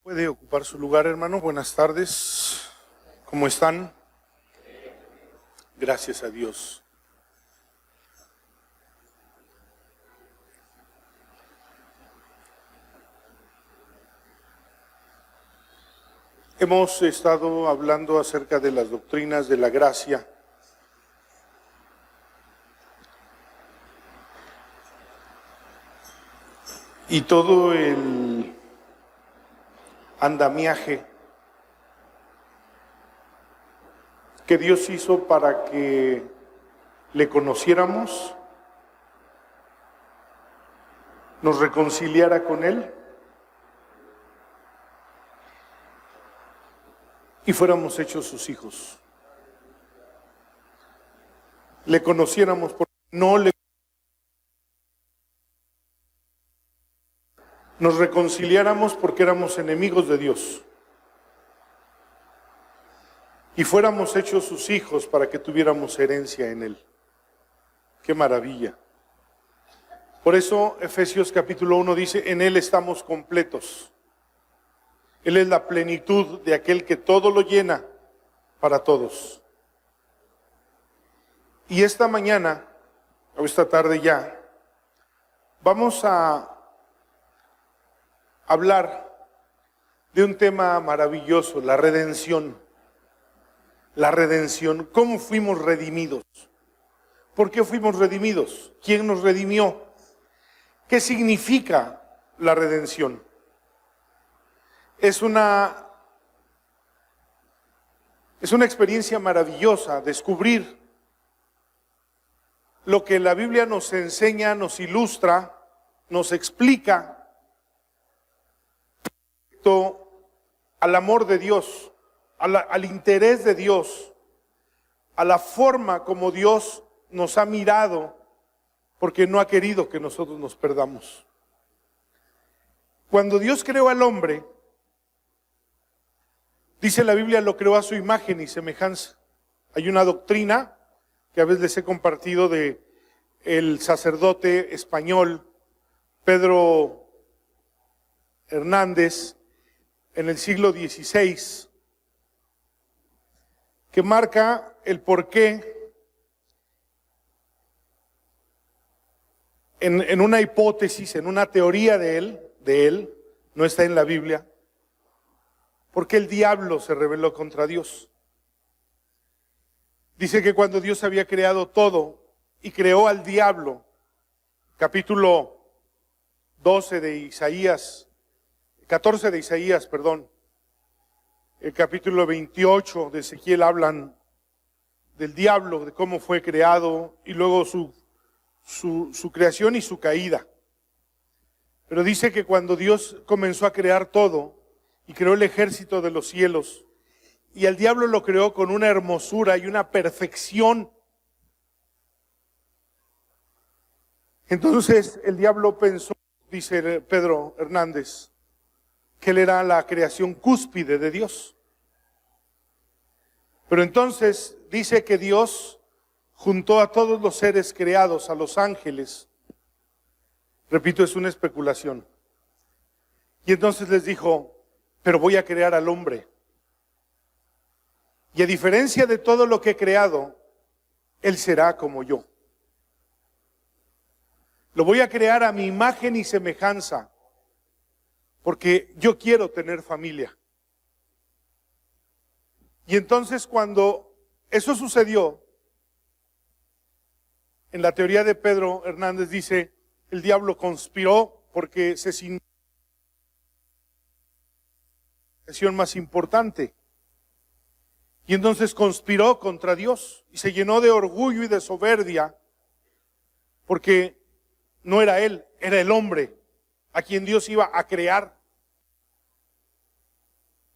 Puede ocupar su lugar, hermano. Buenas tardes. ¿Cómo están? Gracias a Dios. Hemos estado hablando acerca de las doctrinas de la gracia. Y todo el andamiaje que Dios hizo para que le conociéramos, nos reconciliara con Él y fuéramos hechos sus hijos. Le conociéramos porque no le... Nos reconciliáramos porque éramos enemigos de Dios. Y fuéramos hechos sus hijos para que tuviéramos herencia en Él. ¡Qué maravilla! Por eso Efesios capítulo 1 dice, en Él estamos completos. Él es la plenitud de aquel que todo lo llena para todos. Y esta mañana, o esta tarde ya, vamos a hablar de un tema maravilloso, la redención. La redención, ¿cómo fuimos redimidos? ¿Por qué fuimos redimidos? ¿Quién nos redimió? ¿Qué significa la redención? Es una experiencia maravillosa descubrir lo que la Biblia nos enseña, nos ilustra, nos explica al amor de Dios, al interés de Dios, a la forma como Dios nos ha mirado, porque no ha querido que nosotros nos perdamos. Cuando Dios creó al hombre, dice la Biblia, lo creó a su imagen y semejanza. Hay una doctrina que a veces les he compartido de el sacerdote español Pedro Hernández en el siglo XVI, que marca el porqué en una hipótesis, en una teoría de él, no está en la Biblia, porque el diablo se rebeló contra Dios. Dice que cuando Dios había creado todo y creó al diablo, capítulo 12 de Isaías, 14 de Isaías, perdón, el capítulo 28 de Ezequiel hablan del diablo, de cómo fue creado y luego su creación y su caída. Pero dice que cuando Dios comenzó a crear todo y creó el ejército de los cielos, y al diablo lo creó con una hermosura y una perfección. Entonces el diablo pensó, dice Pedro Hernández, que él era la creación cúspide de Dios. Pero entonces dice que Dios juntó a todos los seres creados, a los ángeles. Repito, es una especulación. Y entonces les dijo, pero voy a crear al hombre. Y a diferencia de todo lo que he creado, él será como yo. Lo voy a crear a mi imagen y semejanza, porque yo quiero tener familia. Y entonces cuando eso sucedió, en la teoría de Pedro Hernández dice, el diablo conspiró porque se sintió la acción más importante. Y entonces conspiró contra Dios y se llenó de orgullo y de soberbia, porque no era él, era el hombre a quien Dios iba a crear.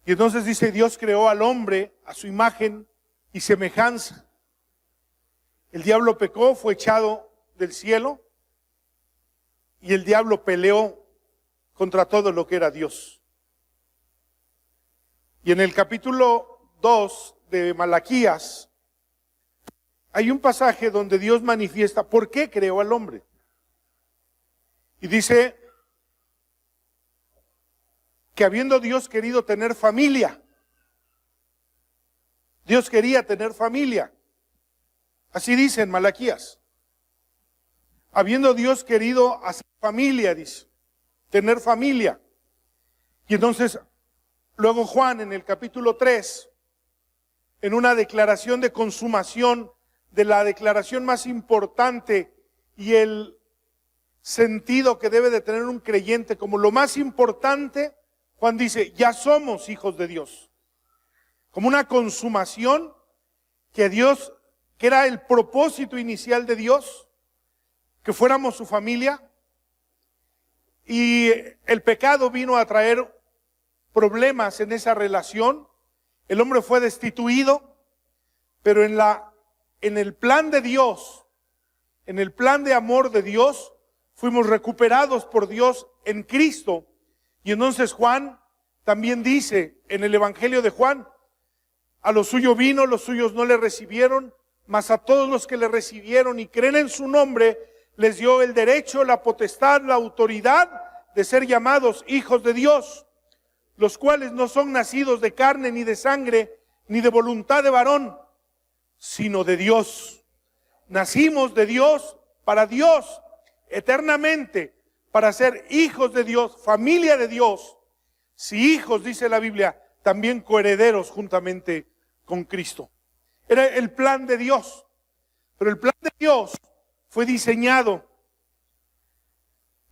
Y entonces dice, Dios creó al hombre a su imagen y semejanza. El diablo pecó, fue echado del cielo y el diablo peleó contra todo lo que era Dios. Y en el capítulo 2 de Malaquías hay un pasaje donde Dios manifiesta por qué creó al hombre. Y dice, que habiendo Dios querido tener familia, Dios quería tener familia. Así dice en Malaquías. Habiendo Dios querido hacer familia, dice, tener familia. Y entonces, luego Juan en el capítulo 3, en una declaración de consumación, de la declaración más importante y el sentido que debe de tener un creyente como lo más importante, Juan dice, ya somos hijos de Dios. Como una consumación que Dios, que era el propósito inicial de Dios, que fuéramos su familia, y el pecado vino a traer problemas en esa relación. El hombre fue destituido, pero en el plan de Dios, en el plan de amor de Dios, fuimos recuperados por Dios en Cristo. Y entonces Juan también dice en el Evangelio de Juan, a los suyos vino, los suyos no le recibieron, mas a todos los que le recibieron y creen en su nombre, les dio el derecho, la potestad, la autoridad de ser llamados hijos de Dios, los cuales no son nacidos de carne ni de sangre, ni de voluntad de varón, sino de Dios. Nacimos de Dios, para Dios, eternamente, para ser hijos de Dios, familia de Dios. Si hijos, dice la Biblia, también coherederos juntamente con Cristo. Era el plan de Dios. Pero el plan de Dios fue diseñado,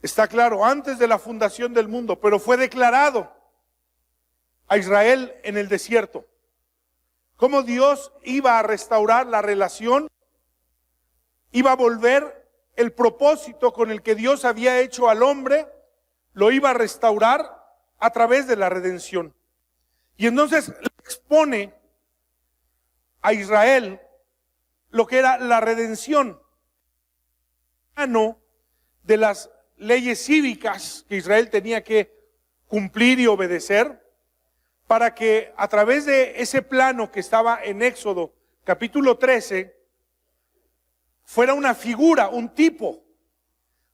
está claro, antes de la fundación del mundo, pero fue declarado a Israel en el desierto. Cómo Dios iba a restaurar la relación, iba a volver el propósito con el que Dios había hecho al hombre, lo iba a restaurar a través de la redención. Y entonces le expone a Israel lo que era la redención de las leyes cívicas que Israel tenía que cumplir y obedecer, para que a través de ese plano que estaba en Éxodo capítulo 13, fuera una figura, un tipo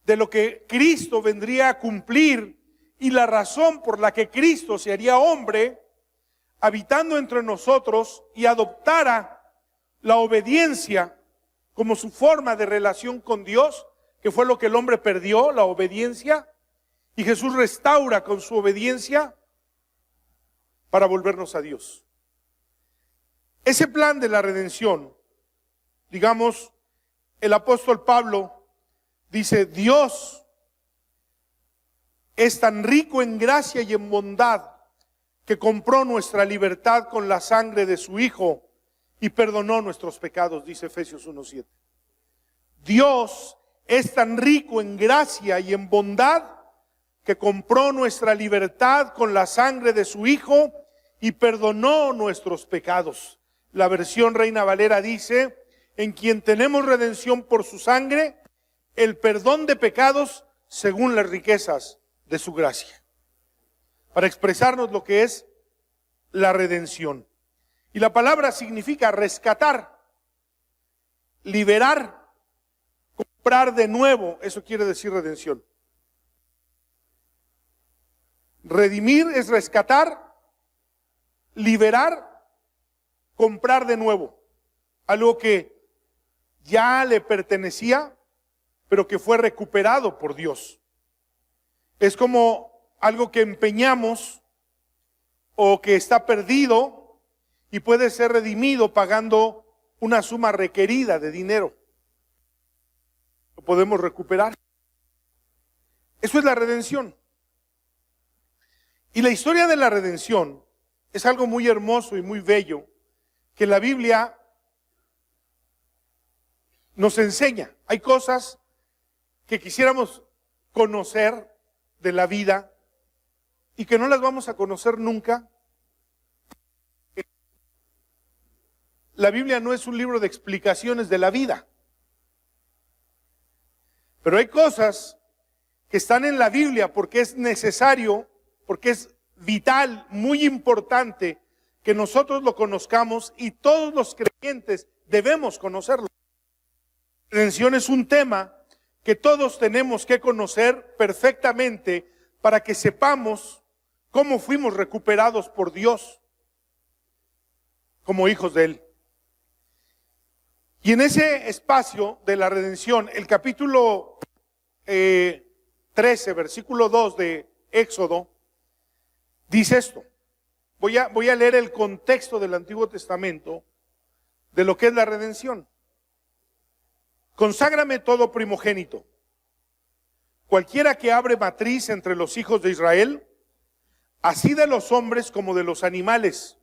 de lo que Cristo vendría a cumplir y la razón por la que Cristo se haría hombre, habitando entre nosotros y adoptara la obediencia como su forma de relación con Dios, que fue lo que el hombre perdió, la obediencia, y Jesús restaura con su obediencia para volvernos a Dios. Ese plan de la redención, digamos, el apóstol Pablo dice, Dios es tan rico en gracia y en bondad que compró nuestra libertad con la sangre de su Hijo y perdonó nuestros pecados, dice Efesios 1:7. Dios es tan rico en gracia y en bondad que compró nuestra libertad con la sangre de su Hijo y perdonó nuestros pecados. La versión Reina Valera dice, en quien tenemos redención por su sangre, el perdón de pecados según las riquezas de su gracia. Para expresarnos lo que es la redención. Y la palabra significa rescatar, liberar, comprar de nuevo. Eso quiere decir redención. Redimir es rescatar, liberar, comprar de nuevo. Algo que ya le pertenecía, pero que fue recuperado por Dios. Es como algo que empeñamos o que está perdido y puede ser redimido pagando una suma requerida de dinero. Lo podemos recuperar. Eso es la redención. Y la historia de la redención es algo muy hermoso y muy bello que la Biblia nos enseña. Hay cosas que quisiéramos conocer de la vida y que no las vamos a conocer nunca. La Biblia no es un libro de explicaciones de la vida. Pero hay cosas que están en la Biblia porque es necesario, porque es vital, muy importante que nosotros lo conozcamos y todos los creyentes debemos conocerlo. La redención es un tema que todos tenemos que conocer perfectamente para que sepamos cómo fuimos recuperados por Dios como hijos de Él. Y en ese espacio de la redención, el capítulo 13, versículo 2 de Éxodo, dice esto. Voy a leer el contexto del Antiguo Testamento de lo que es la redención. Conságrame todo primogénito. Cualquiera que abre matriz entre los hijos de Israel, así de los hombres como de los animales,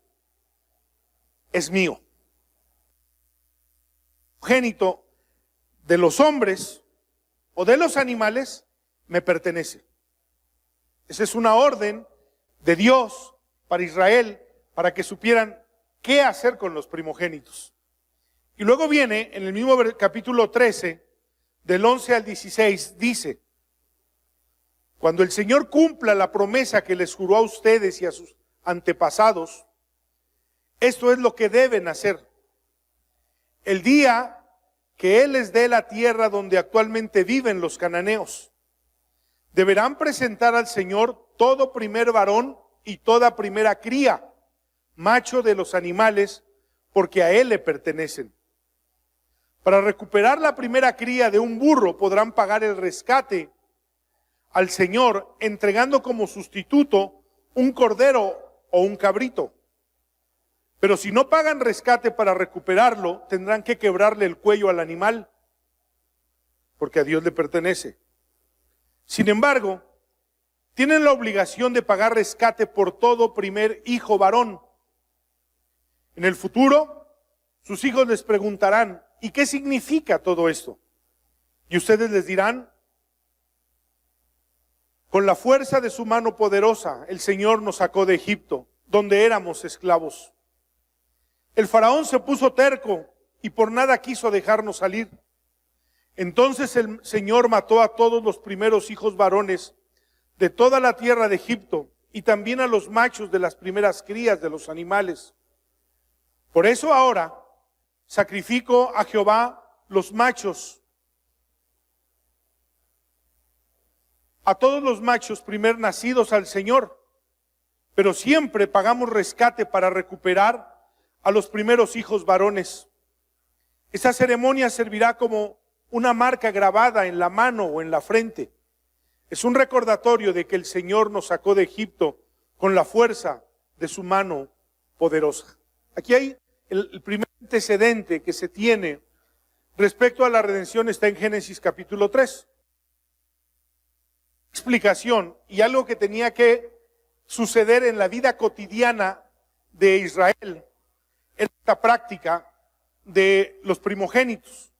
es mío. Primogénito de los hombres o de los animales me pertenece. Esa es una orden de Dios para Israel, para que supieran qué hacer con los primogénitos. Y luego viene, en el mismo capítulo 13, del 11 al 16, dice: cuando el Señor cumpla la promesa que les juró a ustedes y a sus antepasados, esto es lo que deben hacer. El día que Él les dé la tierra donde actualmente viven los cananeos, deberán presentar al Señor todo primer varón y toda primera cría, macho de los animales, porque a Él le pertenecen. Para recuperar la primera cría de un burro podrán pagar el rescate al Señor, entregando como sustituto un cordero o un cabrito. Pero si no pagan rescate para recuperarlo, tendrán que quebrarle el cuello al animal, porque a Dios le pertenece. Sin embargo, tienen la obligación de pagar rescate por todo primer hijo varón. En el futuro, sus hijos les preguntarán: ¿y qué significa todo esto? Y ustedes les dirán: con la fuerza de su mano poderosa, el Señor nos sacó de Egipto, donde éramos esclavos. El faraón se puso terco y por nada quiso dejarnos salir. Entonces el Señor mató a todos los primeros hijos varones de toda la tierra de Egipto y también a los machos de las primeras crías de los animales. Por eso ahora sacrifico a Jehová los machos, a todos los machos primer nacidos al Señor, pero siempre pagamos rescate para recuperar a los primeros hijos varones. Esta ceremonia servirá como una marca grabada en la mano o en la frente. Es un recordatorio de que el Señor nos sacó de Egipto con la fuerza de su mano poderosa. Aquí hay el primer antecedente que se tiene respecto a la redención, está en Génesis capítulo 3. Explicación y algo que tenía que suceder en la vida cotidiana de Israel, en esta práctica de los primogénitos.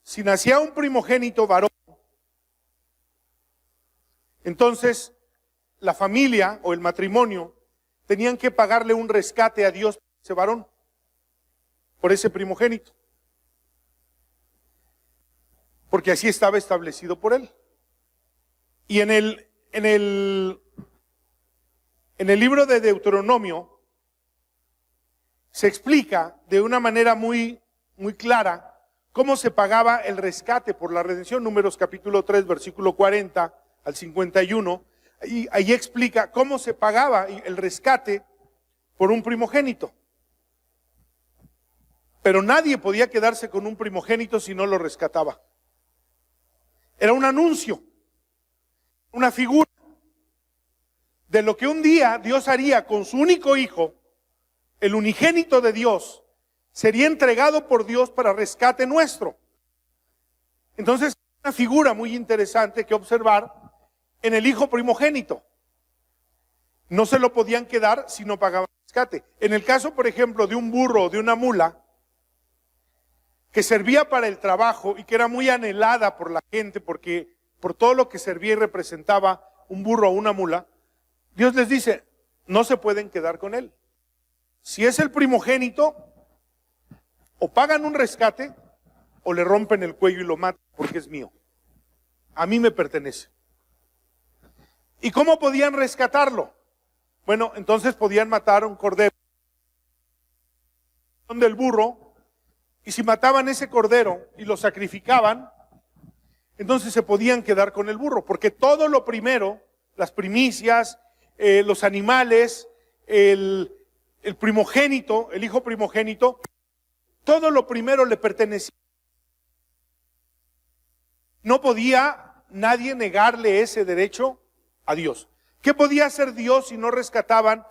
Si nacía un primogénito varón, entonces la familia o el matrimonio tenían que pagarle un rescate a Dios por ese varón, por ese primogénito, porque así estaba establecido por él. Y en el libro de Deuteronomio se explica de una manera muy clara cómo se pagaba el rescate por la redención. Números capítulo 3, versículo 40 al 51. Y ahí explica cómo se pagaba el rescate por un primogénito. Pero nadie podía quedarse con un primogénito si no lo rescataba. Era un anuncio, una figura de lo que un día Dios haría con su único hijo. El unigénito de Dios sería entregado por Dios para rescate nuestro. Entonces, una figura muy interesante que observar en el hijo primogénito. No se lo podían quedar si no pagaban rescate. En el caso, por ejemplo, de un burro o de una mula, que servía para el trabajo y que era muy anhelada por la gente, porque por todo lo que servía y representaba un burro o una mula, Dios les dice: no se pueden quedar con él. Si es el primogénito, o pagan un rescate, o le rompen el cuello y lo matan, porque es mío. A mí me pertenece. ¿Y cómo podían rescatarlo? Bueno, entonces podían matar a un cordero del burro, y si mataban ese cordero y lo sacrificaban, entonces se podían quedar con el burro, porque todo lo primero, las primicias, los animales, el primogénito, el hijo primogénito, todo lo primero le pertenecía. No podía nadie negarle ese derecho a Dios. ¿Qué podía hacer Dios si no rescataban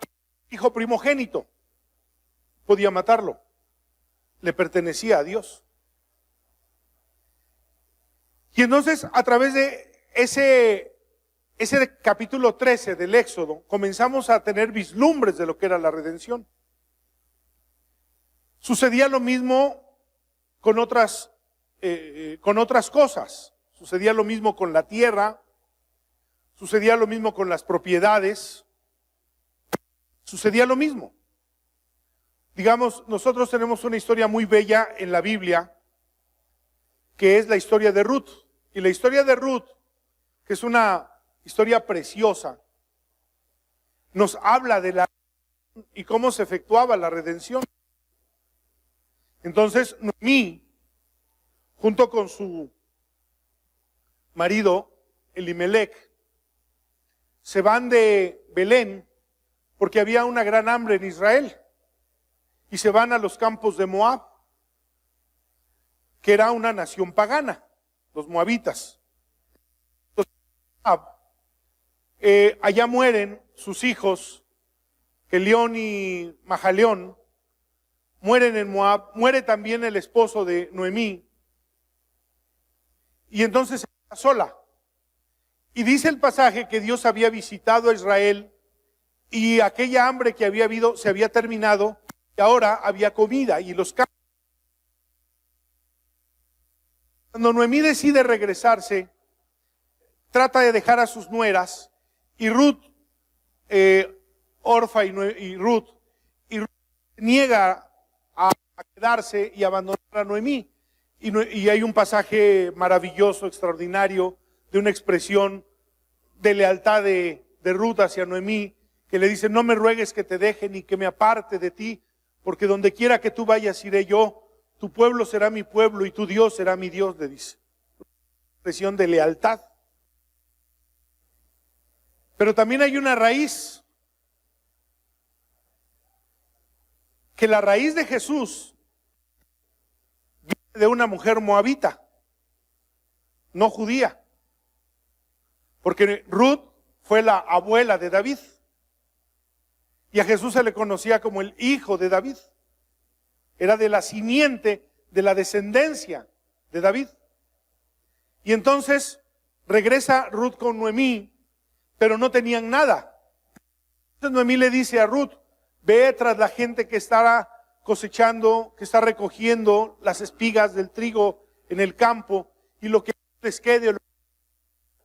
hijo primogénito? Podía matarlo. Le pertenecía a Dios. Y entonces, a través de ese capítulo 13 del Éxodo, comenzamos a tener vislumbres de lo que era la redención. Sucedía lo mismo con otras cosas. Sucedía lo mismo con la tierra, sucedía lo mismo con las propiedades, sucedía lo mismo. Digamos, nosotros tenemos una historia muy bella en la Biblia, que es la historia de Ruth. Y la historia de Ruth, que es una historia preciosa, nos habla de la y cómo se efectuaba la redención. Entonces, Noemí, junto con su marido, Elimelech, se van de Belén porque había una gran hambre en Israel y se van a los campos de Moab, que era una nación pagana, los moabitas. Allá mueren sus hijos, Kelión y Mahaleón, mueren en Moab, muere también el esposo de Noemí, y entonces se queda sola. Y dice el pasaje que Dios había visitado a Israel y aquella hambre que había habido se había terminado y ahora había comida y los campos. Cuando Noemí decide regresarse, trata de dejar a sus nueras y Ruth, Orfa y Ruth niega a quedarse y abandonar a Noemí. Y hay un pasaje maravilloso, extraordinario, de una expresión de lealtad de Ruth hacia Noemí, que le dice: no me ruegues que te deje ni que me aparte de ti, porque donde quiera que tú vayas iré yo. Tu pueblo será mi pueblo y tu Dios será mi Dios, le dice. Expresión de lealtad. Pero también hay una raíz, que la raíz de Jesús viene de una mujer moabita, no judía, porque Ruth fue la abuela de David y a Jesús se le conocía como el hijo de David. Era de la simiente, de la descendencia de David. Y entonces regresa Ruth con Noemí, pero no tenían nada. Entonces Noemí le dice a Ruth: ve tras la gente que está cosechando, que está recogiendo las espigas del trigo en el campo, y lo que les quede,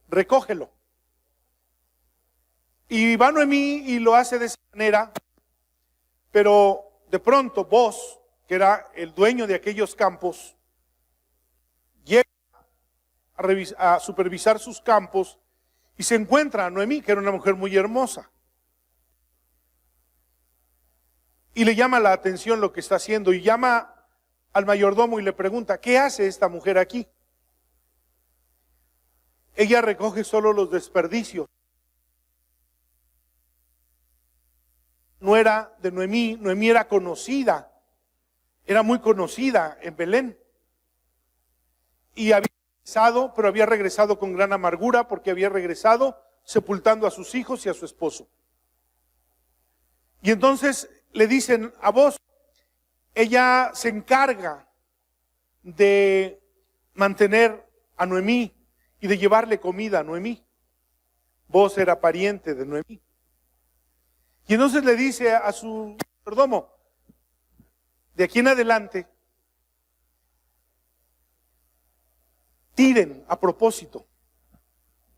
recógelo. Y va Noemí y lo hace de esa manera, pero de pronto Boz, que era el dueño de aquellos campos, llega a supervisar sus campos y se encuentra a Noemí, que era una mujer muy hermosa. Y le llama la atención lo que está haciendo y llama al mayordomo y le pregunta: ¿qué hace esta mujer aquí? Ella recoge solo los desperdicios. No era de Noemí, Noemí era conocida, era muy conocida en Belén. Y había regresado, pero había regresado con gran amargura, porque había regresado sepultando a sus hijos y a su esposo. Y entonces le dicen a Boz, ella se encarga de mantener a Noemí y de llevarle comida a Noemí. Boz era pariente de Noemí. Y entonces le dice a su mayordomo: de aquí en adelante, tiren a propósito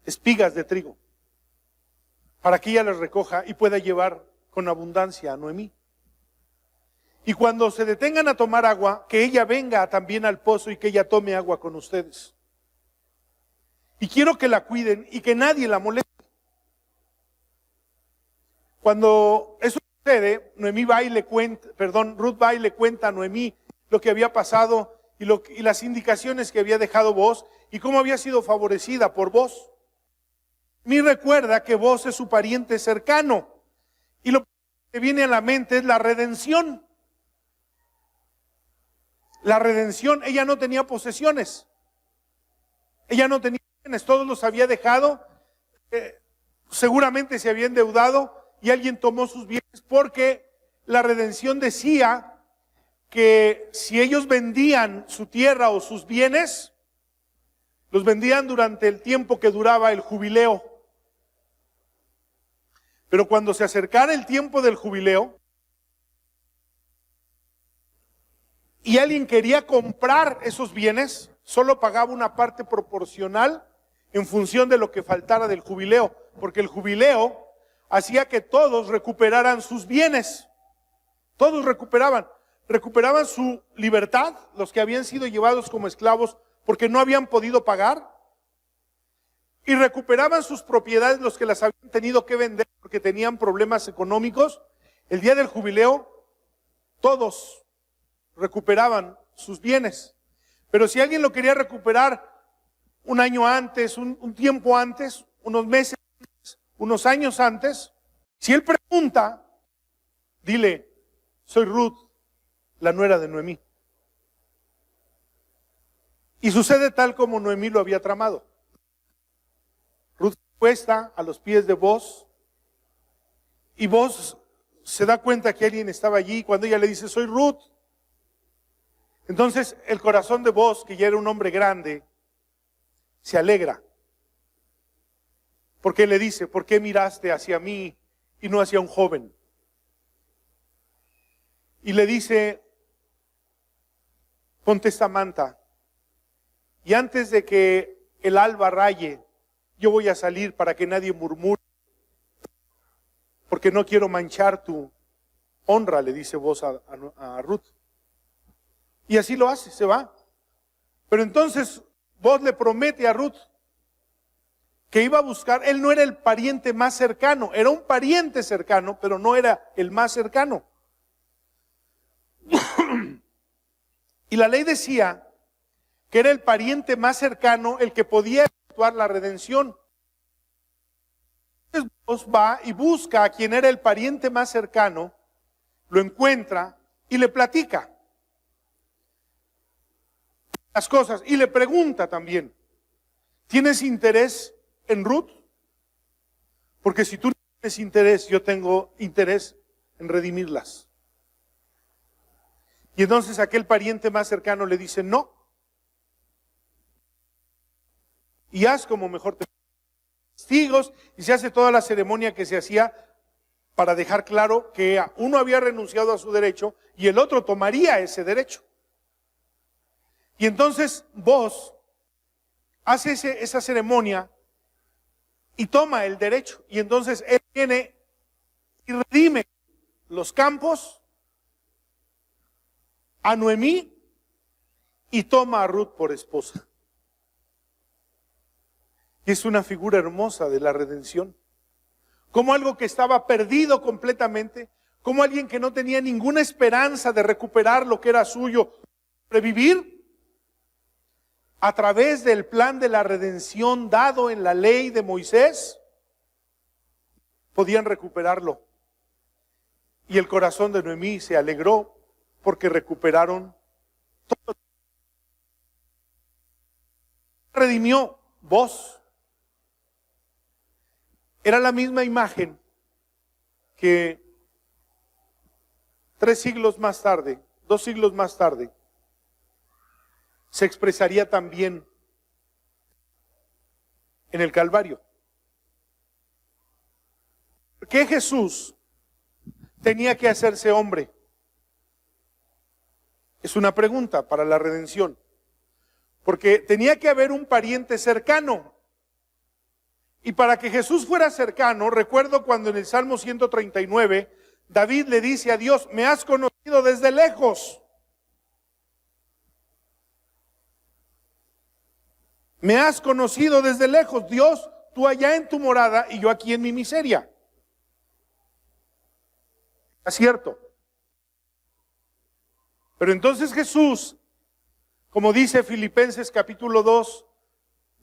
espigas de trigo, para que ella las recoja y pueda llevar con abundancia a Noemí. Y cuando se detengan a tomar agua, que ella venga también al pozo y que ella tome agua con ustedes. Y quiero que la cuiden y que nadie la moleste. Cuando eso sucede, Ruth va y le cuenta a Noemí lo que había pasado y las indicaciones que había dejado Boz y cómo había sido favorecida por Boz. Me recuerda que Boz es su pariente cercano. Y lo que viene a la mente es la redención. La redención, ella no tenía posesiones. Ella no tenía bienes, todos los había dejado. Seguramente se había endeudado y alguien tomó sus bienes, porque la redención decía que si ellos vendían su tierra o sus bienes, los vendían durante el tiempo que duraba el jubileo. Pero cuando se acercara el tiempo del jubileo y alguien quería comprar esos bienes, solo pagaba una parte proporcional en función de lo que faltara del jubileo, porque el jubileo hacía que todos recuperaran sus bienes. Todos recuperaban su libertad, los que habían sido llevados como esclavos porque no habían podido pagar, y recuperaban sus propiedades los que las habían tenido que vender porque tenían problemas económicos. El día del jubileo, todos recuperaban sus bienes. Pero si alguien lo quería recuperar un año antes, un tiempo antes, unos meses, unos años antes, si él pregunta, dile: soy Ruth, la nuera de Noemí. Y sucede tal como Noemí lo había tramado. Ruth se puesta a los pies de Boz, y Boz se da cuenta que alguien estaba allí. Cuando ella le dice: soy Ruth, entonces el corazón de Boz, que ya era un hombre grande, se alegra. Porque le dice: ¿por qué miraste hacia mí y no hacia un joven? Y le dice: ponte esta manta, y antes de que el alba raye, yo voy a salir para que nadie murmure, porque no quiero manchar tu honra, le dice Boz a Ruth. Y así lo hace, se va. Pero entonces Boz le promete a Ruth que iba a buscar. Él no era el pariente más cercano, era un pariente cercano, pero no era el más cercano. Y la ley decía que era el pariente más cercano el que podía efectuar la redención. Entonces Boz va y busca a quien era el pariente más cercano, lo encuentra y le platica las cosas, y le pregunta también: ¿tienes interés en Ruth? Porque si tú no tienes interés, yo tengo interés en redimirlas. Y entonces aquel pariente más cercano le dice: no. Y haz como mejor te testigos, y se hace toda la ceremonia que se hacía para dejar claro que uno había renunciado a su derecho y el otro tomaría ese derecho. Y entonces Boz hace esa ceremonia y toma el derecho. Y entonces él viene y redime los campos a Noemí y toma a Ruth por esposa. Y es una figura hermosa de la redención. Como algo que estaba perdido completamente, como alguien que no tenía ninguna esperanza de recuperar lo que era suyo, revivir, a través del plan de la redención dado en la ley de Moisés, podían recuperarlo. Y el corazón de Noemí se alegró porque recuperaron todo. Redimió Boz. Era la misma imagen que 2 siglos más tarde, se expresaría también en el Calvario. ¿Por qué Jesús tenía que hacerse hombre? Es una pregunta para la redención. Porque tenía que haber un pariente cercano. Y para que Jesús fuera cercano, recuerdo cuando en el Salmo 139, David le dice a Dios: me has conocido desde lejos. Me has conocido desde lejos, Dios, tú allá en tu morada y yo aquí en mi miseria. Es cierto. Pero entonces Jesús, como dice Filipenses capítulo 2,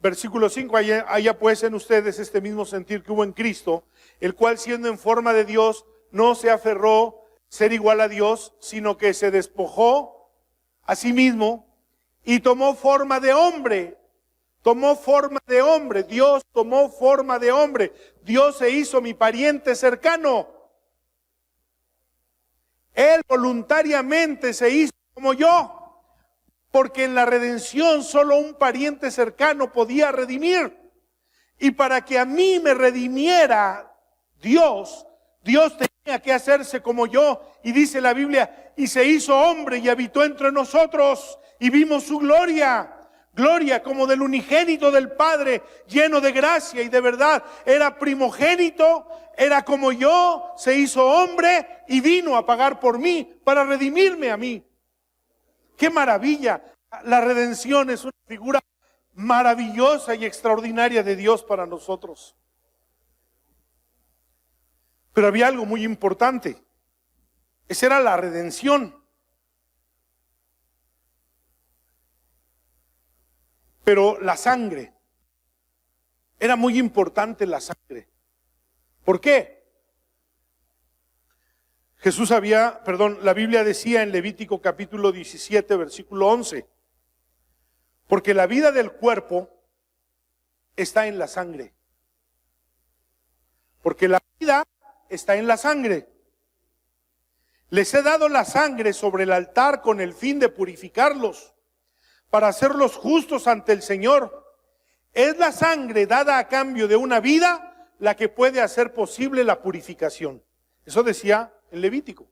Versículo 5, haya pues en ustedes este mismo sentir que hubo en Cristo, el cual siendo en forma de Dios, no se aferró ser igual a Dios, sino que se despojó a sí mismo y tomó forma de hombre. Tomó forma de hombre. Dios tomó forma de hombre. Dios se hizo mi pariente cercano. Él voluntariamente se hizo como yo. Porque en la redención solo un pariente cercano podía redimir. Y para que a mí me redimiera Dios, Dios tenía que hacerse como yo. Y dice la Biblia, y se hizo hombre y habitó entre nosotros. Y vimos su gloria. Gloria como del unigénito del Padre, lleno de gracia y de verdad. Era primogénito, era como yo, se hizo hombre y vino a pagar por mí, para redimirme a mí. ¡Qué maravilla! La redención es una figura maravillosa y extraordinaria de Dios para nosotros. Pero había algo muy importante. Esa era la redención. Pero la sangre, era muy importante la sangre. ¿Por qué? La Biblia decía en Levítico capítulo 17, versículo 11, porque la vida del cuerpo está en la sangre. Porque la vida está en la sangre. Les he dado la sangre sobre el altar con el fin de purificarlos, para hacerlos justos ante el Señor. Es la sangre dada a cambio de una vida la que puede hacer posible la purificación. Eso decía el Levítico.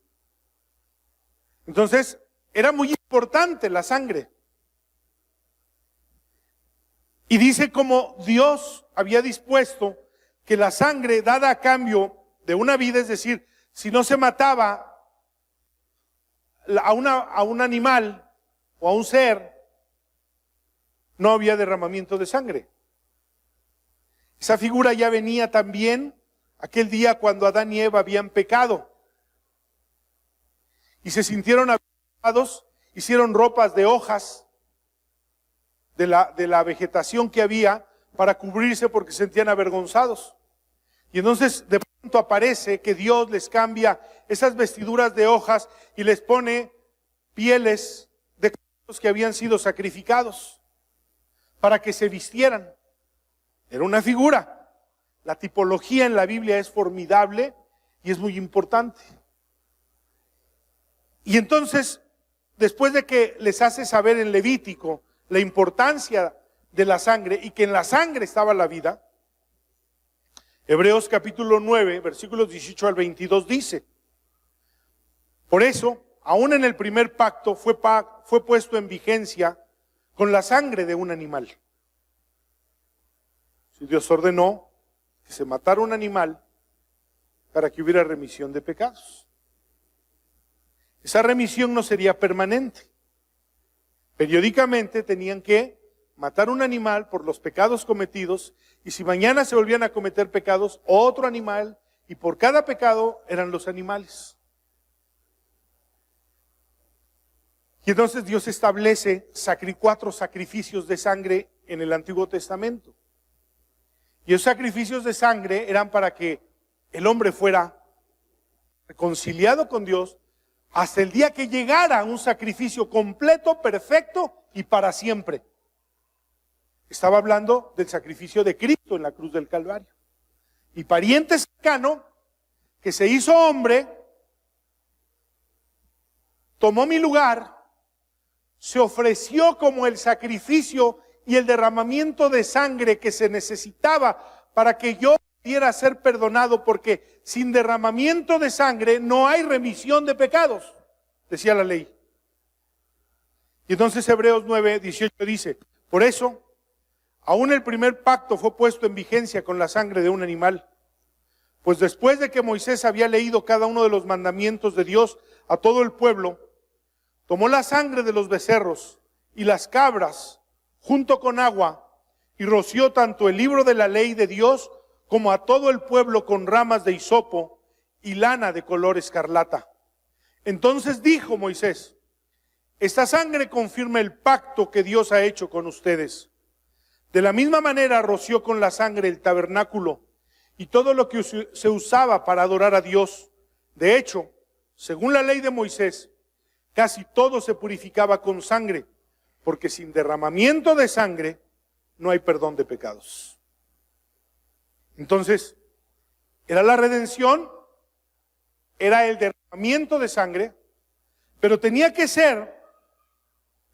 Entonces, era muy importante la sangre. Y dice como Dios había dispuesto que la sangre dada a cambio de una vida, es decir, si no se mataba a un animal o a un ser, no había derramamiento de sangre. Esa figura ya venía también aquel día cuando Adán y Eva habían pecado. Y se sintieron avergonzados, hicieron ropas de hojas de la vegetación que había para cubrirse porque se sentían avergonzados. Y entonces de pronto aparece que Dios les cambia esas vestiduras de hojas y les pone pieles de corderos que habían sido sacrificados para que se vistieran. Era una figura. La tipología en la Biblia es formidable y es muy importante. Y entonces, después de que les hace saber en Levítico la importancia de la sangre y que en la sangre estaba la vida, Hebreos capítulo 9, versículos 18 al 22 dice, por eso, aún en el primer pacto fue puesto en vigencia con la sangre de un animal. Si Dios ordenó que se matara un animal para que hubiera remisión de pecados. Esa remisión no sería permanente. Periódicamente tenían que matar un animal por los pecados cometidos, y si mañana se volvían a cometer pecados, otro animal, y por cada pecado eran los animales. Y entonces Dios establece 4 sacrificios de sangre en el Antiguo Testamento. Y esos sacrificios de sangre eran para que el hombre fuera reconciliado con Dios hasta el día que llegara un sacrificio completo, perfecto y para siempre. Estaba hablando del sacrificio de Cristo en la cruz del Calvario. Mi pariente cercano, que se hizo hombre, tomó mi lugar, se ofreció como el sacrificio y el derramamiento de sangre que se necesitaba para que yo pudiera ser perdonado, porque sin derramamiento de sangre no hay remisión de pecados, decía la ley. Y entonces Hebreos 9, 18 dice, por eso, aún el primer pacto fue puesto en vigencia con la sangre de un animal. Pues después de que Moisés había leído cada uno de los mandamientos de Dios a todo el pueblo, tomó la sangre de los becerros y las cabras junto con agua y roció tanto el libro de la ley de Dios como a todo el pueblo con ramas de hisopo y lana de color escarlata. Entonces dijo Moisés, esta sangre confirma el pacto que Dios ha hecho con ustedes. De la misma manera roció con la sangre el tabernáculo y todo lo que se usaba para adorar a Dios. De hecho, según la ley de Moisés, casi todo se purificaba con sangre, porque sin derramamiento de sangre no hay perdón de pecados. Entonces, era la redención, era el derramamiento de sangre, pero tenía que ser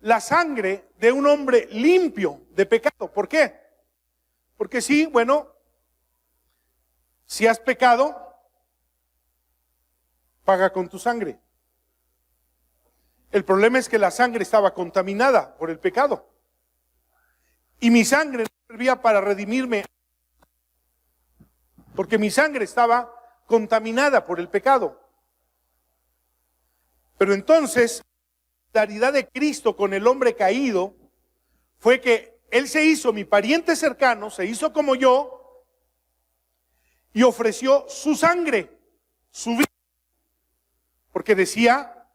la sangre de un hombre limpio de pecado. ¿Por qué? Porque sí, bueno, si has pecado, paga con tu sangre. El problema es que la sangre estaba contaminada por el pecado. Y mi sangre no servía para redimirme, porque mi sangre estaba contaminada por el pecado. Pero entonces, la solidaridad de Cristo con el hombre caído fue que Él se hizo mi pariente cercano, se hizo como yo, y ofreció su sangre, su vida. Porque decía,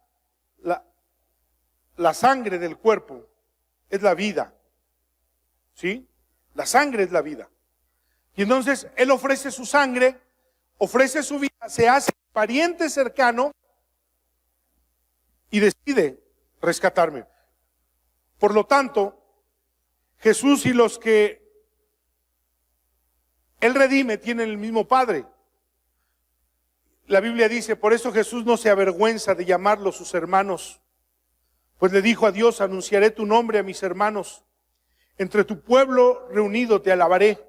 la sangre del cuerpo es la vida. ¿Sí? La sangre es la vida. Y entonces Él ofrece su sangre, ofrece su vida, se hace pariente cercano y decide rescatarme. Por lo tanto, Jesús y los que Él redime tienen el mismo Padre. La Biblia dice, por eso Jesús no se avergüenza de llamarlos sus hermanos, pues le dijo a Dios, anunciaré tu nombre a mis hermanos, entre tu pueblo reunido te alabaré.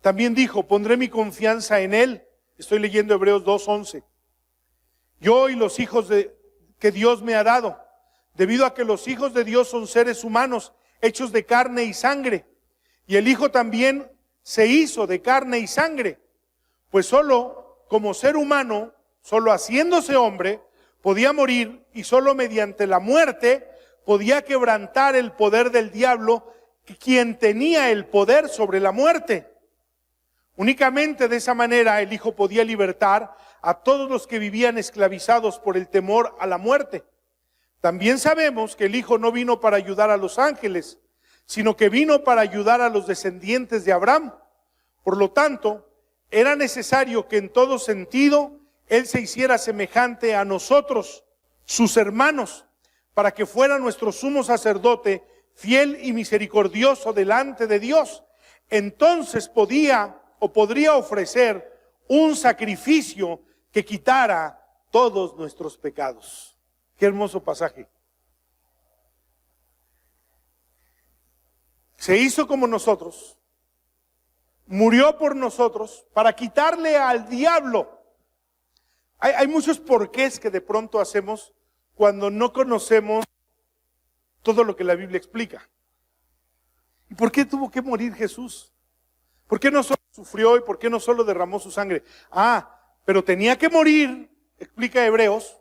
También dijo, pondré mi confianza en Él. Estoy leyendo Hebreos 2:11. Yo y los hijos que Dios me ha dado, debido a que los hijos de Dios son seres humanos, hechos de carne y sangre, y el Hijo también se hizo de carne y sangre, pues solo como ser humano, solo haciéndose hombre, podía morir, y solo mediante la muerte podía quebrantar el poder del diablo, quien tenía el poder sobre la muerte. Únicamente de esa manera el Hijo podía libertar a todos los que vivían esclavizados por el temor a la muerte. También sabemos que el Hijo no vino para ayudar a los ángeles, sino que vino para ayudar a los descendientes de Abraham. Por lo tanto, era necesario que en todo sentido Él se hiciera semejante a nosotros, sus hermanos, para que fuera nuestro sumo sacerdote, fiel y misericordioso delante de Dios. Entonces podría ofrecer un sacrificio que quitara todos nuestros pecados. Qué hermoso pasaje. Se hizo como nosotros, murió por nosotros para quitarle al diablo. Hay muchos porqués que de pronto hacemos cuando no conocemos todo lo que la Biblia explica. ¿Y por qué tuvo que morir Jesús? ¿Por qué no solo sufrió y por qué no solo derramó su sangre? Pero tenía que morir, explica Hebreos,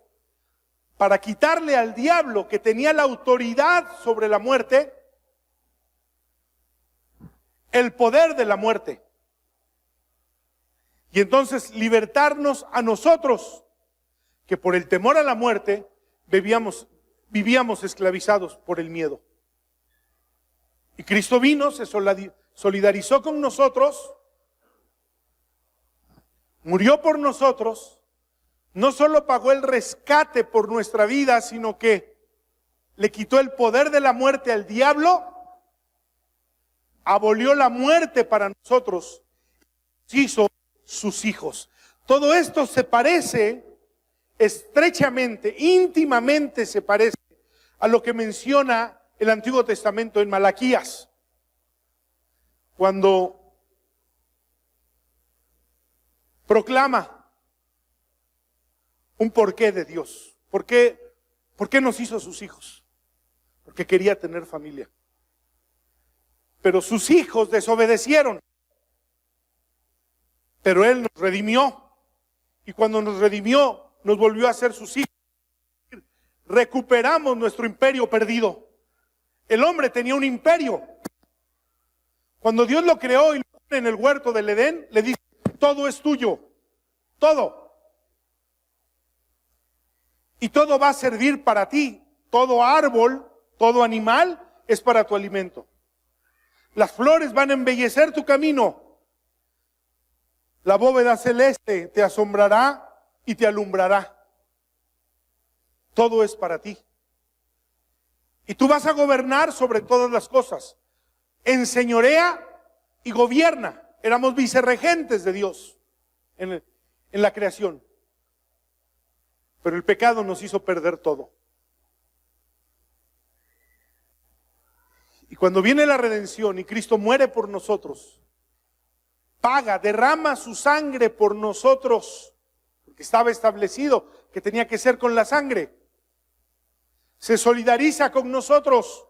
para quitarle al diablo, que tenía la autoridad sobre la muerte, el poder de la muerte. Y entonces libertarnos a nosotros, que por el temor a la muerte vivíamos esclavizados por el miedo. Y Cristo vino, se solidarizó con nosotros, murió por nosotros, no solo pagó el rescate por nuestra vida, sino que le quitó el poder de la muerte al diablo, abolió la muerte para nosotros, hizo sus hijos. Todo esto se parece estrechamente, íntimamente se parece a lo que menciona el Antiguo Testamento en Malaquías, cuando proclama un porqué de Dios. ¿Por qué nos hizo sus hijos? Porque quería tener familia. Pero sus hijos desobedecieron. Pero Él nos redimió. Y cuando nos redimió, nos volvió a ser sus hijos. Recuperamos nuestro imperio perdido. El hombre tenía un imperio. Cuando Dios lo creó y lo pone en el huerto del Edén, le dice, todo es tuyo. Todo. Y todo va a servir para ti. Todo árbol, todo animal es para tu alimento. Las flores van a embellecer tu camino. La bóveda celeste te asombrará y te alumbrará. Todo es para ti. Y tú vas a gobernar sobre todas las cosas. Enseñorea y gobierna. Éramos vicerregentes de Dios en la creación. Pero el pecado nos hizo perder todo. Y cuando viene la redención y Cristo muere por nosotros, paga, derrama su sangre por nosotros, porque estaba establecido que tenía que ser con la sangre. Se solidariza con nosotros,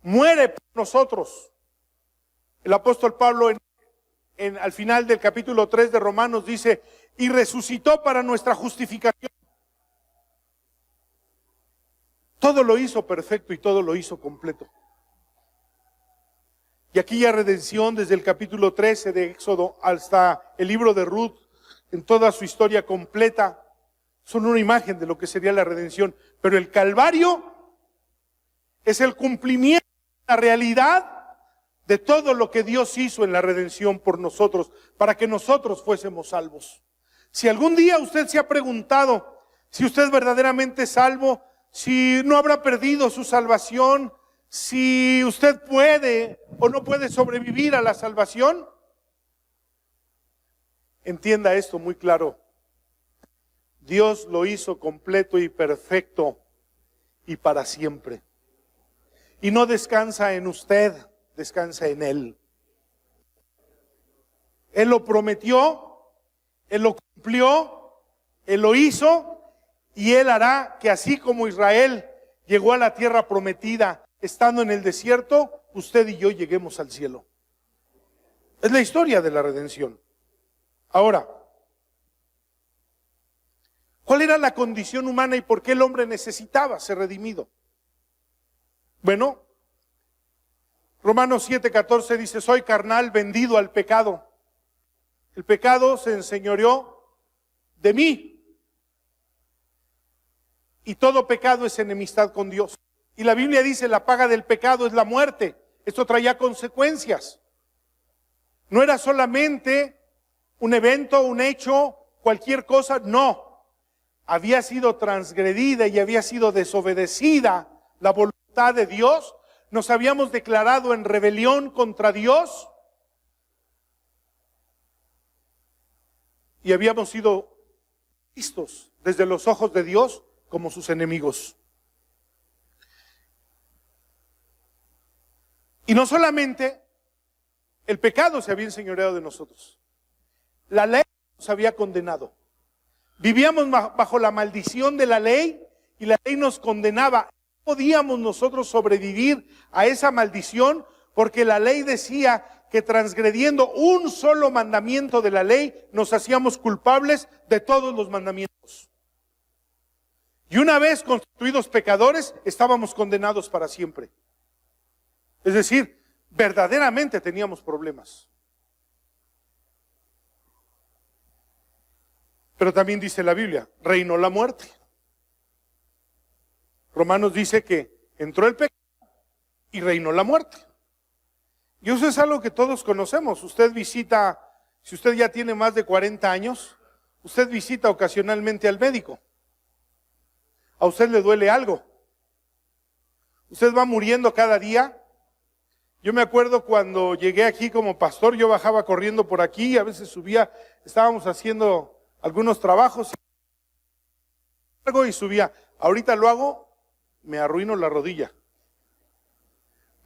muere por nosotros. El apóstol Pablo al final del capítulo 3 de Romanos dice, y resucitó para nuestra justificación. Todo lo hizo perfecto y todo lo hizo completo. Y aquella redención desde el capítulo 13 de Éxodo hasta el libro de Ruth, en toda su historia completa, son una imagen de lo que sería la redención. Pero el Calvario es el cumplimiento, la realidad de todo lo que Dios hizo en la redención por nosotros, para que nosotros fuésemos salvos. Si algún día usted se ha preguntado si usted es verdaderamente salvo, si no habrá perdido su salvación, si usted puede o no puede sobrevivir a la salvación, entienda esto muy claro. Dios lo hizo completo y perfecto y para siempre. Y no descansa en usted, descansa en Él. Él lo prometió, Él lo cumplió, Él lo hizo, y Él hará que así como Israel llegó a la tierra prometida, estando en el desierto, usted y yo lleguemos al cielo. Es la historia de la redención. Ahora, ¿cuál era la condición humana y por qué el hombre necesitaba ser redimido? Bueno, Romanos 7:14 dice, soy carnal vendido al pecado. El pecado se enseñoreó de mí. Y todo pecado es enemistad con Dios. Y la Biblia dice, la paga del pecado es la muerte. Esto traía consecuencias. No era solamente un evento, un hecho, cualquier cosa, no. Había sido transgredida y había sido desobedecida la voluntad de Dios. Nos habíamos declarado en rebelión contra Dios. Y habíamos sido vistos desde los ojos de Dios como sus enemigos. Y no solamente el pecado se había enseñoreado de nosotros, la ley nos había condenado. Vivíamos bajo la maldición de la ley y la ley nos condenaba. No podíamos nosotros sobrevivir a esa maldición porque la ley decía que transgrediendo un solo mandamiento de la ley nos hacíamos culpables de todos los mandamientos. Y una vez constituidos pecadores, estábamos condenados para siempre. Es decir, verdaderamente teníamos problemas. Pero también dice la Biblia, reinó la muerte. Romanos dice que entró el pecado y reinó la muerte. Y eso es algo que todos conocemos. Usted visita, si usted ya tiene más de 40 años, usted visita ocasionalmente al médico. A usted le duele algo. Usted va muriendo cada día. Yo me acuerdo cuando llegué aquí como pastor, yo bajaba corriendo por aquí, a veces subía, estábamos haciendo algunos trabajos y subía. Ahorita lo hago, me arruino la rodilla.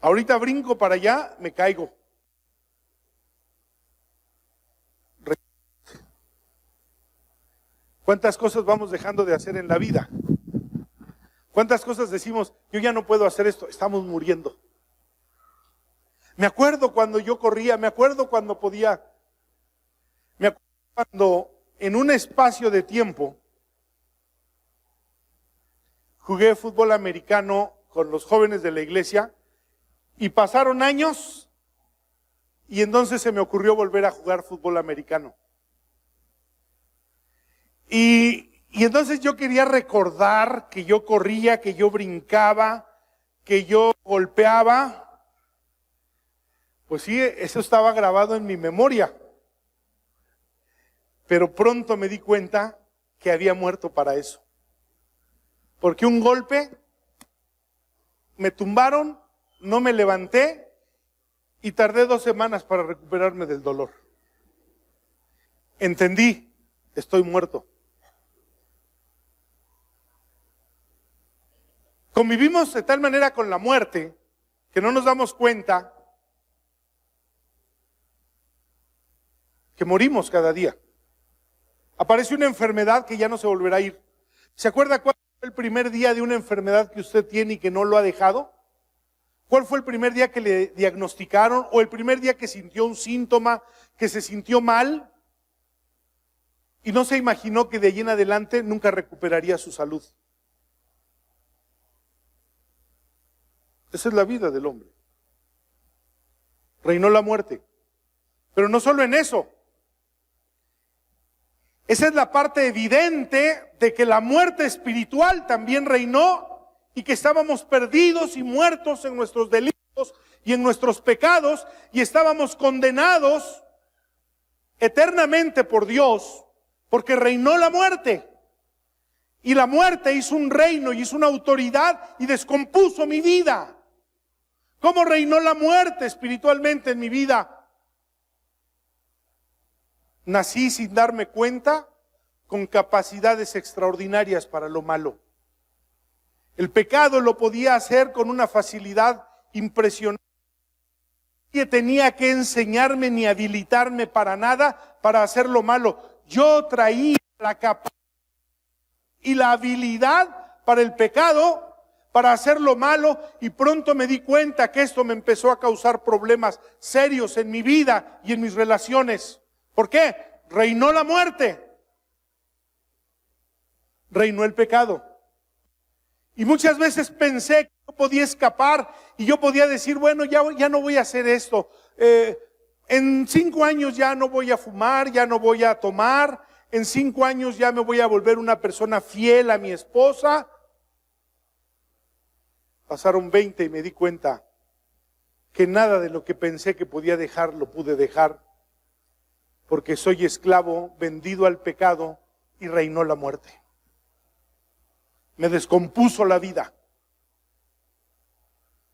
Ahorita brinco para allá, me caigo. ¿Cuántas cosas vamos dejando de hacer en la vida? ¿Cuántas cosas decimos, yo ya no puedo hacer esto, estamos muriendo? Me acuerdo cuando yo corría, me acuerdo cuando podía, me acuerdo cuando en un espacio de tiempo jugué fútbol americano con los jóvenes de la iglesia y pasaron años y entonces se me ocurrió volver a jugar fútbol americano. Y entonces yo quería recordar que yo corría, que yo brincaba, que yo golpeaba, Pues sí, eso estaba grabado en mi memoria. Pero pronto me di cuenta que había muerto para eso. Porque un golpe, me tumbaron, no me levanté y tardé 2 semanas para recuperarme del dolor. Entendí, estoy muerto. Convivimos de tal manera con la muerte que no nos damos cuenta que morimos cada día. Aparece una enfermedad que ya no se volverá a ir. ¿Se acuerda cuál fue el primer día de una enfermedad que usted tiene y que no lo ha dejado? ¿Cuál fue el primer día que le diagnosticaron o el primer día que sintió un síntoma, que se sintió mal y no se imaginó que de allí en adelante nunca recuperaría su salud? Esa es la vida del hombre. Reinó la muerte. Pero no solo en eso. Esa es la parte evidente de que la muerte espiritual también reinó y que estábamos perdidos y muertos en nuestros delitos y en nuestros pecados y estábamos condenados eternamente por Dios porque reinó la muerte. Y la muerte hizo un reino y hizo una autoridad y descompuso mi vida. ¿Cómo reinó la muerte espiritualmente en mi vida? Nací sin darme cuenta, con capacidades extraordinarias para lo malo. El pecado lo podía hacer con una facilidad impresionante. Nadie tenía que enseñarme ni habilitarme para nada para hacer lo malo. Yo traía la capacidad y la habilidad para el pecado, para hacer lo malo, y pronto me di cuenta que esto me empezó a causar problemas serios en mi vida y en mis relaciones. ¿Por qué? Reinó la muerte. Reinó el pecado. Y muchas veces pensé que yo podía escapar y yo podía decir, bueno, ya no voy a hacer esto. En 5 años ya no voy a fumar, ya no voy a tomar. En 5 años ya me voy a volver una persona fiel a mi esposa. Pasaron 20 y me di cuenta que nada de lo que pensé que podía dejar lo pude dejar, porque soy esclavo, vendido al pecado, y reinó la muerte. Me descompuso la vida.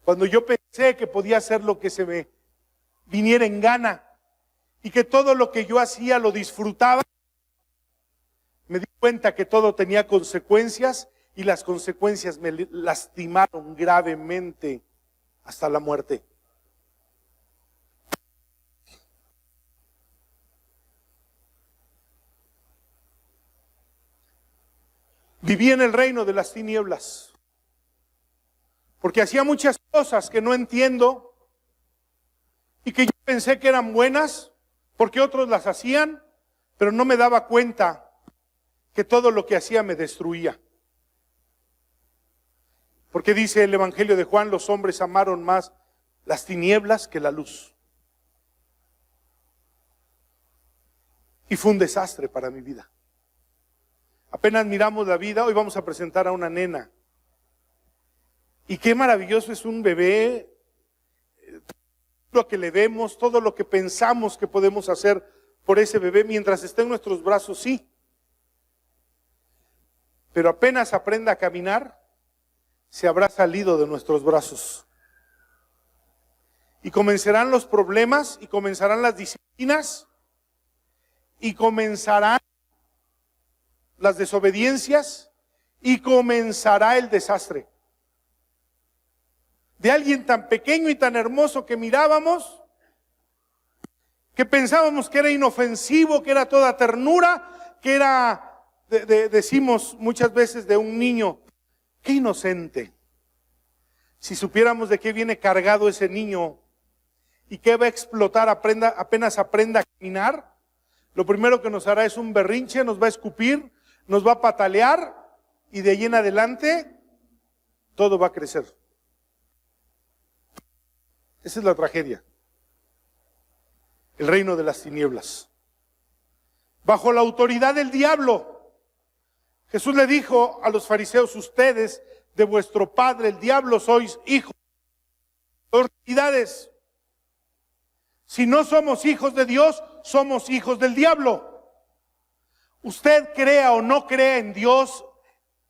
Cuando yo pensé que podía hacer lo que se me viniera en gana y que todo lo que yo hacía lo disfrutaba, me di cuenta que todo tenía consecuencias y las consecuencias me lastimaron gravemente hasta la muerte. Viví en el reino de las tinieblas, porque hacía muchas cosas que no entiendo y que yo pensé que eran buenas, porque otros las hacían, pero no me daba cuenta que todo lo que hacía me destruía. Porque dice el Evangelio de Juan, los hombres amaron más las tinieblas que la luz. Y fue un desastre para mi vida. Apenas miramos la vida, hoy vamos a presentar a una nena. Y qué maravilloso es un bebé, lo que le vemos, todo lo que pensamos que podemos hacer por ese bebé mientras esté en nuestros brazos, sí. Pero apenas aprenda a caminar, se habrá salido de nuestros brazos. Y comenzarán los problemas, y comenzarán las disciplinas, y comenzarán las desobediencias, y comenzará el desastre. De alguien tan pequeño y tan hermoso que mirábamos, que pensábamos que era inofensivo, que era toda ternura, que era, decimos muchas veces de un niño, qué inocente. Si supiéramos de qué viene cargado ese niño y qué va a explotar apenas aprenda a caminar, lo primero que nos hará es un berrinche, nos va a escupir, nos va a patalear y de ahí en adelante todo va a crecer. Esa es la tragedia. El reino de las tinieblas. Bajo la autoridad del diablo. Jesús le dijo a los fariseos, ustedes de vuestro padre el diablo sois hijos de autoridades. Si no somos hijos de Dios, somos hijos del diablo. Usted crea o no cree en Dios,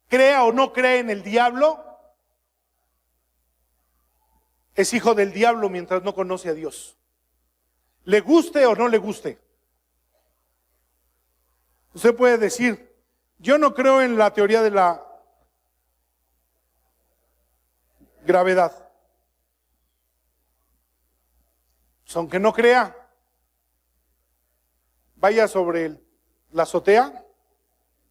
crea o no cree en el diablo, es hijo del diablo mientras no conoce a Dios. Le guste o no le guste. Usted puede decir, yo no creo en la teoría de la gravedad. Pues aunque no crea, vaya sobre la azotea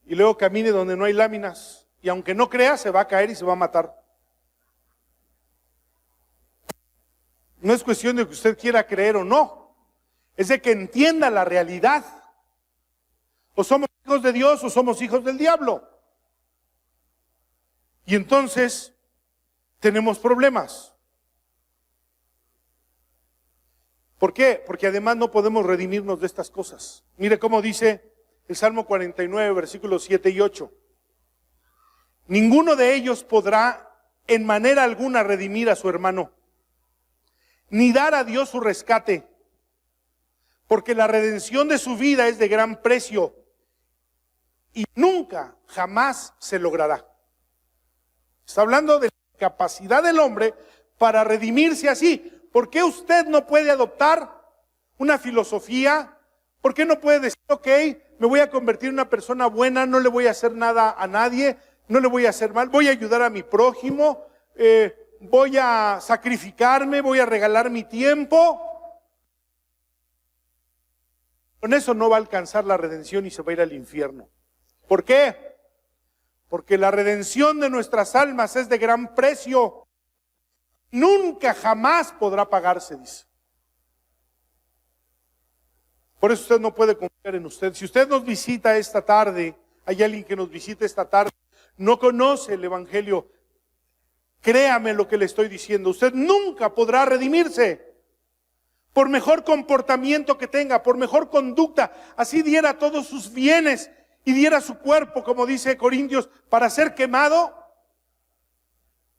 y luego camine donde no hay láminas. Y aunque no crea, se va a caer y se va a matar. No es cuestión de que usted quiera creer o no. Es de que entienda la realidad. O somos hijos de Dios o somos hijos del diablo. Y entonces tenemos problemas. ¿Por qué? Porque además no podemos redimirnos de estas cosas. Mire cómo dice el Salmo 49, versículos 7 y 8. Ninguno de ellos podrá en manera alguna redimir a su hermano, ni dar a Dios su rescate, porque la redención de su vida es de gran precio y nunca, jamás se logrará. Está hablando de la capacidad del hombre para redimirse así. ¿Por qué usted no puede adoptar una filosofía? ¿Por qué no puede decir, ok, me voy a convertir en una persona buena, no le voy a hacer nada a nadie, no le voy a hacer mal, voy a ayudar a mi prójimo, voy a sacrificarme, voy a regalar mi tiempo? Con eso no va a alcanzar la redención y se va a ir al infierno. ¿Por qué? Porque la redención de nuestras almas es de gran precio. Nunca, jamás podrá pagarse, dice. Por eso usted no puede confiar en usted. Si usted nos visita esta tarde, hay alguien que nos visita esta tarde, no conoce el Evangelio, créame lo que le estoy diciendo, usted nunca podrá redimirse. Por mejor comportamiento que tenga, por mejor conducta, así diera todos sus bienes y diera su cuerpo, como dice Corintios, para ser quemado,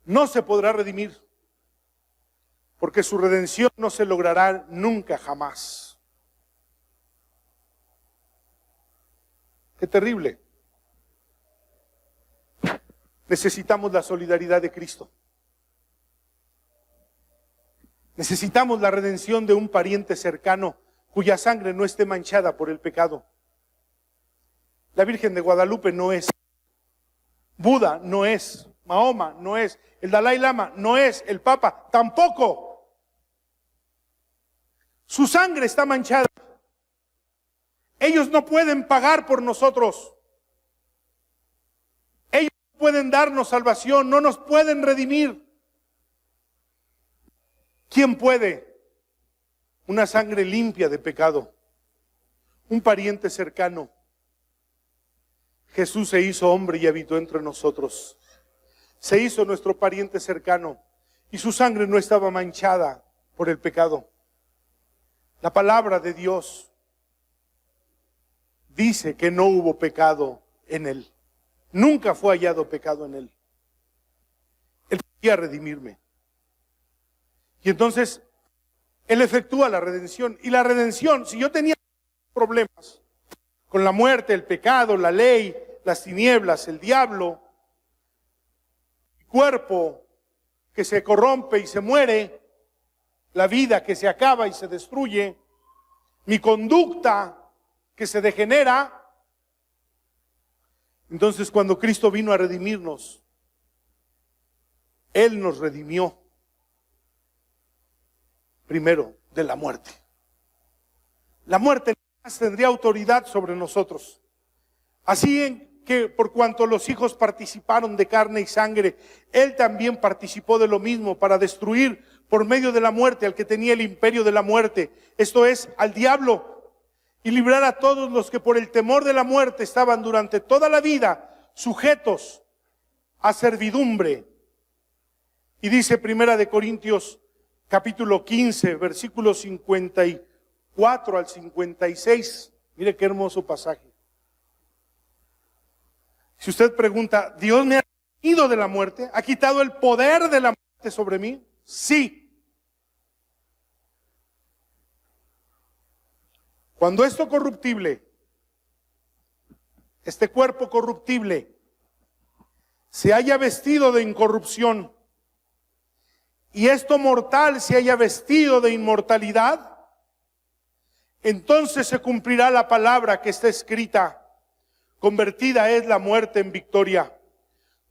no se podrá redimir. Porque su redención no se logrará nunca, jamás. Qué terrible. Necesitamos la solidaridad de Cristo. Necesitamos la redención de un pariente cercano cuya sangre no esté manchada por el pecado. La Virgen de Guadalupe no es. Buda no es. Mahoma no es. El Dalai Lama no es. El Papa tampoco. Su sangre está manchada. Ellos no pueden pagar por nosotros. Ellos no pueden darnos salvación, no nos pueden redimir. ¿Quién puede? Una sangre limpia de pecado. Un pariente cercano. Jesús se hizo hombre y habitó entre nosotros. Se hizo nuestro pariente cercano y su sangre no estaba manchada por el pecado. La palabra de Dios dice que no hubo pecado en él. Nunca fue hallado pecado en él. Él quería redimirme. Y entonces, Él efectúa la redención. Y la redención, si yo tenía problemas con la muerte, el pecado, la ley, las tinieblas, el diablo, mi cuerpo que se corrompe y se muere, la vida que se acaba y se destruye, mi conducta que se degenera, entonces cuando Cristo vino a redimirnos, Él nos redimió. Primero, de la muerte. La muerte tendría autoridad sobre nosotros. Así en que por cuanto los hijos participaron de carne y sangre, Él también participó de lo mismo para destruir por medio de la muerte al que tenía el imperio de la muerte, esto es, al diablo, y librar a todos los que por el temor de la muerte estaban durante toda la vida sujetos a servidumbre. Y dice Primera de Corintios capítulo 15, versículos 54 al 56. Mire qué hermoso pasaje. Si usted pregunta, ¿Dios me ha redimido de la muerte? ¿Ha quitado el poder de la muerte sobre mí? Sí. Cuando esto corruptible, este cuerpo corruptible, se haya vestido de incorrupción y esto mortal se haya vestido de inmortalidad, entonces se cumplirá la palabra que está escrita: convertida es la muerte en victoria.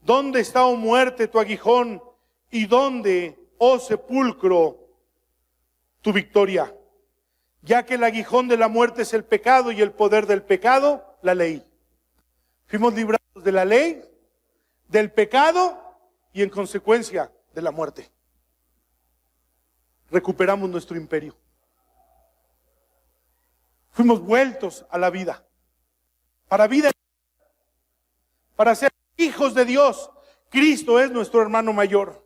¿Dónde está, oh muerte, tu aguijón? ¿Y dónde, oh sepulcro, tu victoria? Ya que el aguijón de la muerte es el pecado y el poder del pecado, la ley. Fuimos librados de la ley, del pecado y en consecuencia de la muerte. Recuperamos nuestro imperio. Fuimos vueltos a la vida. Para ser hijos de Dios. Cristo es nuestro hermano mayor.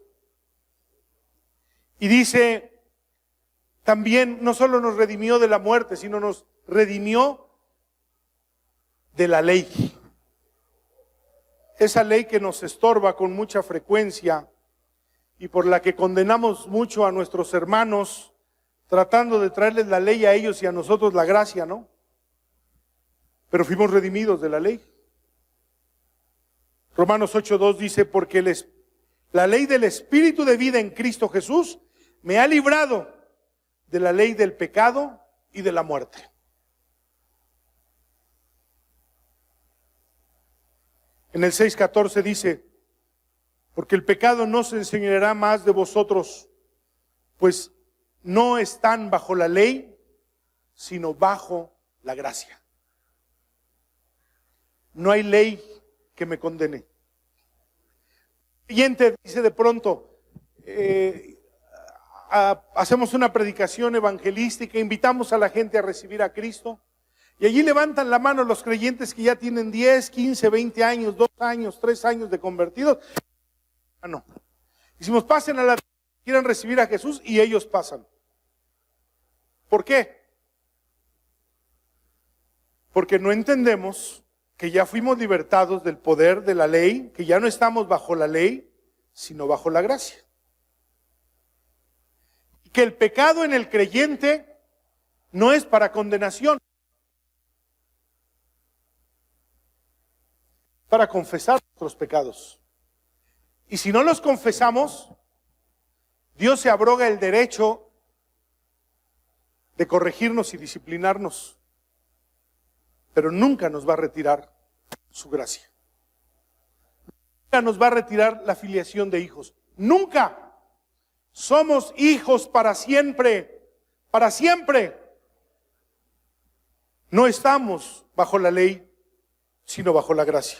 Y dice, también no solo nos redimió de la muerte, sino nos redimió de la ley. Esa ley que nos estorba con mucha frecuencia y por la que condenamos mucho a nuestros hermanos, tratando de traerles la ley a ellos y a nosotros la gracia, ¿no? Pero fuimos redimidos de la ley. Romanos 8:2 dice, porque la ley del Espíritu de vida en Cristo Jesús me ha librado de la ley del pecado y de la muerte. En el 6:14 dice, porque el pecado no se enseñará más de vosotros, pues no están bajo la ley, sino bajo la gracia. No hay ley que me condene. El siguiente dice de pronto, hacemos una predicación evangelística, invitamos a la gente a recibir a Cristo, y allí levantan la mano los creyentes que ya tienen 10, 15, 20 años, 2 años, 3 años de convertidos. No. Decimos, pasen a la... Quieran recibir a Jesús y ellos pasan. ¿Por qué? Porque no entendemos que ya fuimos libertados del poder de la ley, que ya no estamos bajo la ley, sino bajo la gracia. Y que el pecado en el creyente no es para condenación, para confesar nuestros pecados. Y si no los confesamos, Dios se abroga el derecho de corregirnos y disciplinarnos, pero nunca nos va a retirar su gracia. Nunca nos va a retirar la filiación de hijos. Nunca. Somos hijos para siempre. Para siempre. No estamos bajo la ley, sino bajo la gracia.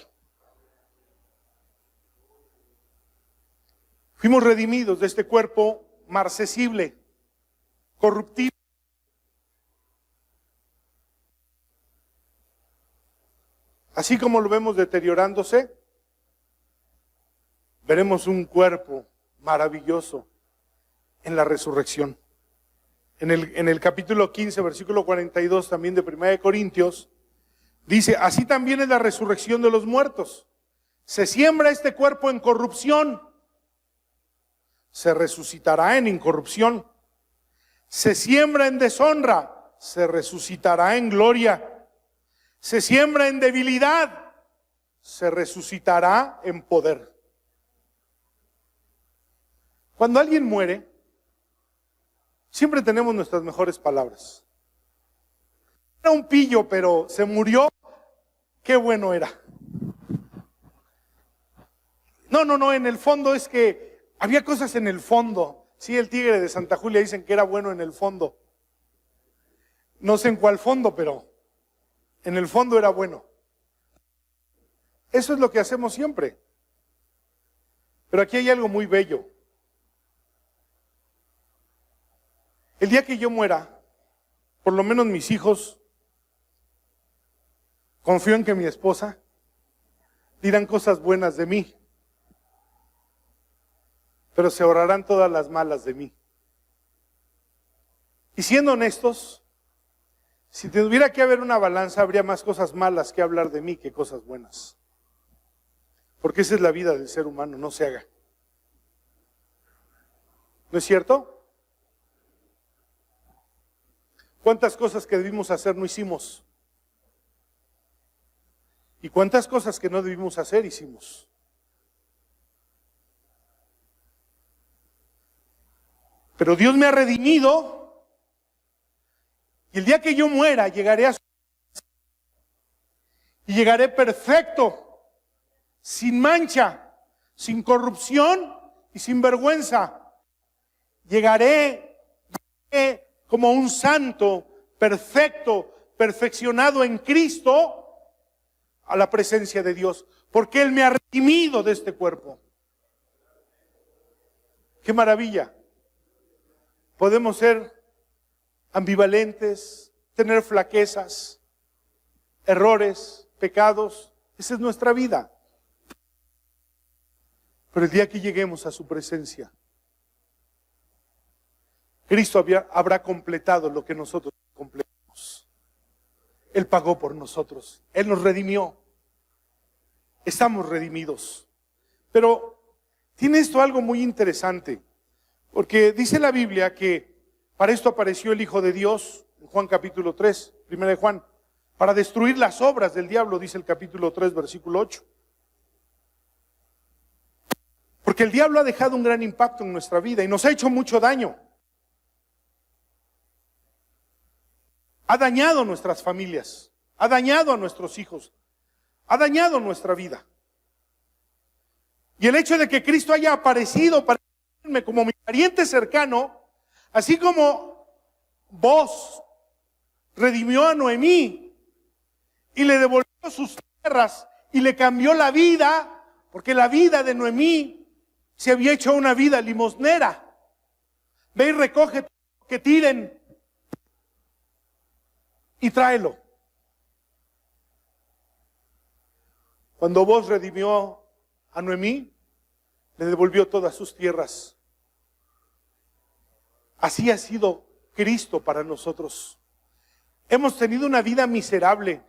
Fuimos redimidos de este cuerpo marcesible, corruptible. Así como lo vemos deteriorándose, veremos un cuerpo maravilloso en la resurrección. En el capítulo 15, versículo 42 también de 1 Corintios, dice, así también es la resurrección de los muertos. Se siembra este cuerpo en corrupción, se resucitará en incorrupción. Se siembra en deshonra, se resucitará en gloria. Se siembra en debilidad, se resucitará en poder. Cuando alguien muere, siempre tenemos nuestras mejores palabras. Era un pillo, pero se murió, qué bueno era. No, en el fondo es que había cosas en el fondo. Sí, el tigre de Santa Julia dicen que era bueno en el fondo. No sé en cuál fondo, pero en el fondo era bueno. Eso es lo que hacemos siempre. Pero aquí hay algo muy bello. El día que yo muera, por lo menos mis hijos, confío en que mi esposa dirán cosas buenas de mí, pero se ahorrarán todas las malas de mí. Y siendo honestos, si tuviera que haber una balanza, habría más cosas malas que hablar de mí que cosas buenas. Porque esa es la vida del ser humano, no se haga. ¿No es cierto? ¿Cuántas cosas que debimos hacer no hicimos? ¿Y cuántas cosas que no debimos hacer hicimos? Pero Dios me ha redimido y el día que yo muera llegaré a su y llegaré perfecto, sin mancha, sin corrupción y sin vergüenza. Llegaré como un santo, perfecto, perfeccionado en Cristo a la presencia de Dios, porque Él me ha redimido de este cuerpo. ¡Qué maravilla! Podemos ser ambivalentes, tener flaquezas, errores, pecados. Esa es nuestra vida. Pero el día que lleguemos a su presencia, Cristo habrá completado lo que nosotros completamos. Él pagó por nosotros. Él nos redimió. Estamos redimidos. Pero tiene esto algo muy interesante. Porque dice la Biblia que para esto apareció el Hijo de Dios, en Juan capítulo 3, primera de Juan, para destruir las obras del diablo, dice el capítulo 3, versículo 8. Porque el diablo ha dejado un gran impacto en nuestra vida y nos ha hecho mucho daño. Ha dañado nuestras familias, ha dañado a nuestros hijos, ha dañado nuestra vida. Y el hecho de que Cristo haya aparecido para verme como mi pariente cercano, así como vos redimió a Noemí y le devolvió sus tierras y le cambió la vida, porque la vida de Noemí se había hecho una vida limosnera. Ve y recoge lo que tiren y tráelo. Cuando vos redimió a Noemí, le devolvió todas sus tierras. Así ha sido Cristo para nosotros. Hemos tenido una vida miserable,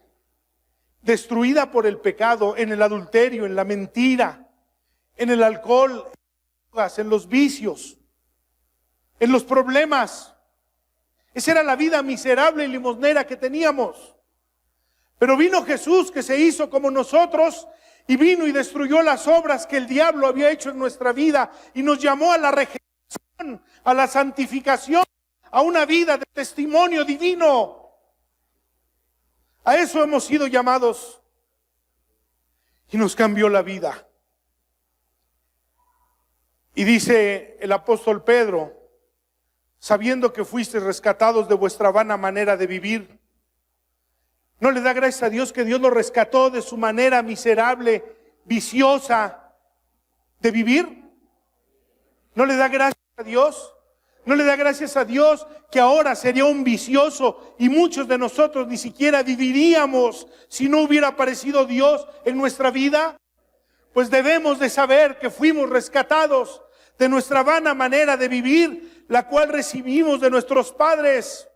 destruida por el pecado, en el adulterio, en la mentira, en el alcohol, en los vicios, en los problemas. Esa era la vida miserable y limosnera que teníamos. Pero vino Jesús, que se hizo como nosotros, y vino y destruyó las obras que el diablo había hecho en nuestra vida y nos llamó a la regeneración, a la santificación, a una vida de testimonio divino. A eso hemos sido llamados y nos cambió la vida. Y dice el apóstol Pedro, sabiendo que fuisteis rescatados de vuestra vana manera de vivir, ¿no le da gracias a Dios que Dios lo rescató de su manera miserable, viciosa de vivir? ¿No le da gracias a Dios? ¿No le da gracias a Dios que ahora sería un vicioso y muchos de nosotros ni siquiera viviríamos si no hubiera aparecido Dios en nuestra vida? Pues debemos de saber que fuimos rescatados de nuestra vana manera de vivir, la cual recibimos de nuestros padres.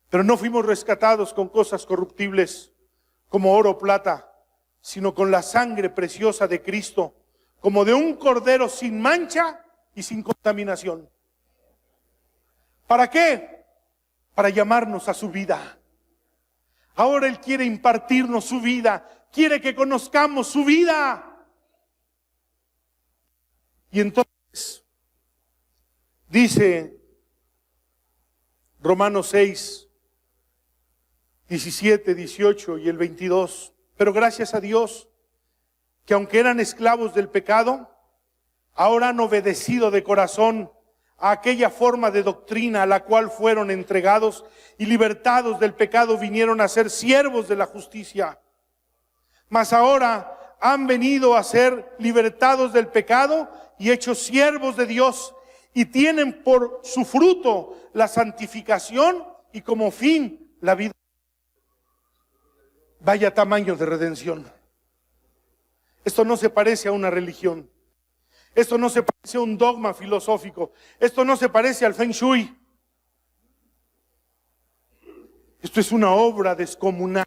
Pero no fuimos rescatados con cosas corruptibles como oro o plata, sino con la sangre preciosa de Cristo, como de un cordero sin mancha y sin contaminación. ¿Para qué? Para llamarnos a su vida. Ahora Él quiere impartirnos su vida, quiere que conozcamos su vida. Y entonces dice Romanos 6, 17, 18 y el 22. Pero gracias a Dios, que aunque eran esclavos del pecado, ahora han obedecido de corazón a aquella forma de doctrina a la cual fueron entregados, y libertados del pecado vinieron a ser siervos de la justicia. Mas ahora han venido a ser libertados del pecado y hechos siervos de Dios, y tienen por su fruto la santificación y como fin la vida. Vaya tamaño de redención. Esto no se parece a una religión. Esto no se parece a un dogma filosófico. Esto no se parece al Feng Shui. Esto es una obra descomunal,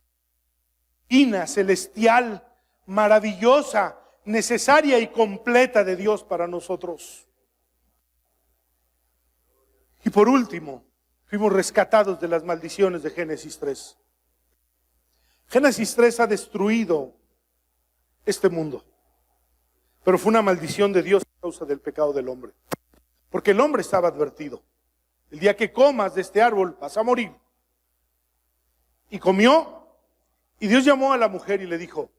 divina, celestial, maravillosa, necesaria y completa de Dios para nosotros. Y por último, Fuimos rescatados de las maldiciones de Génesis 3. Génesis 3 ha destruido este mundo, pero fue una maldición de Dios a causa del pecado del hombre. Porque el hombre estaba advertido. El día que comas de este árbol vas a morir. Y comió, y Dios llamó a la mujer y le dijo: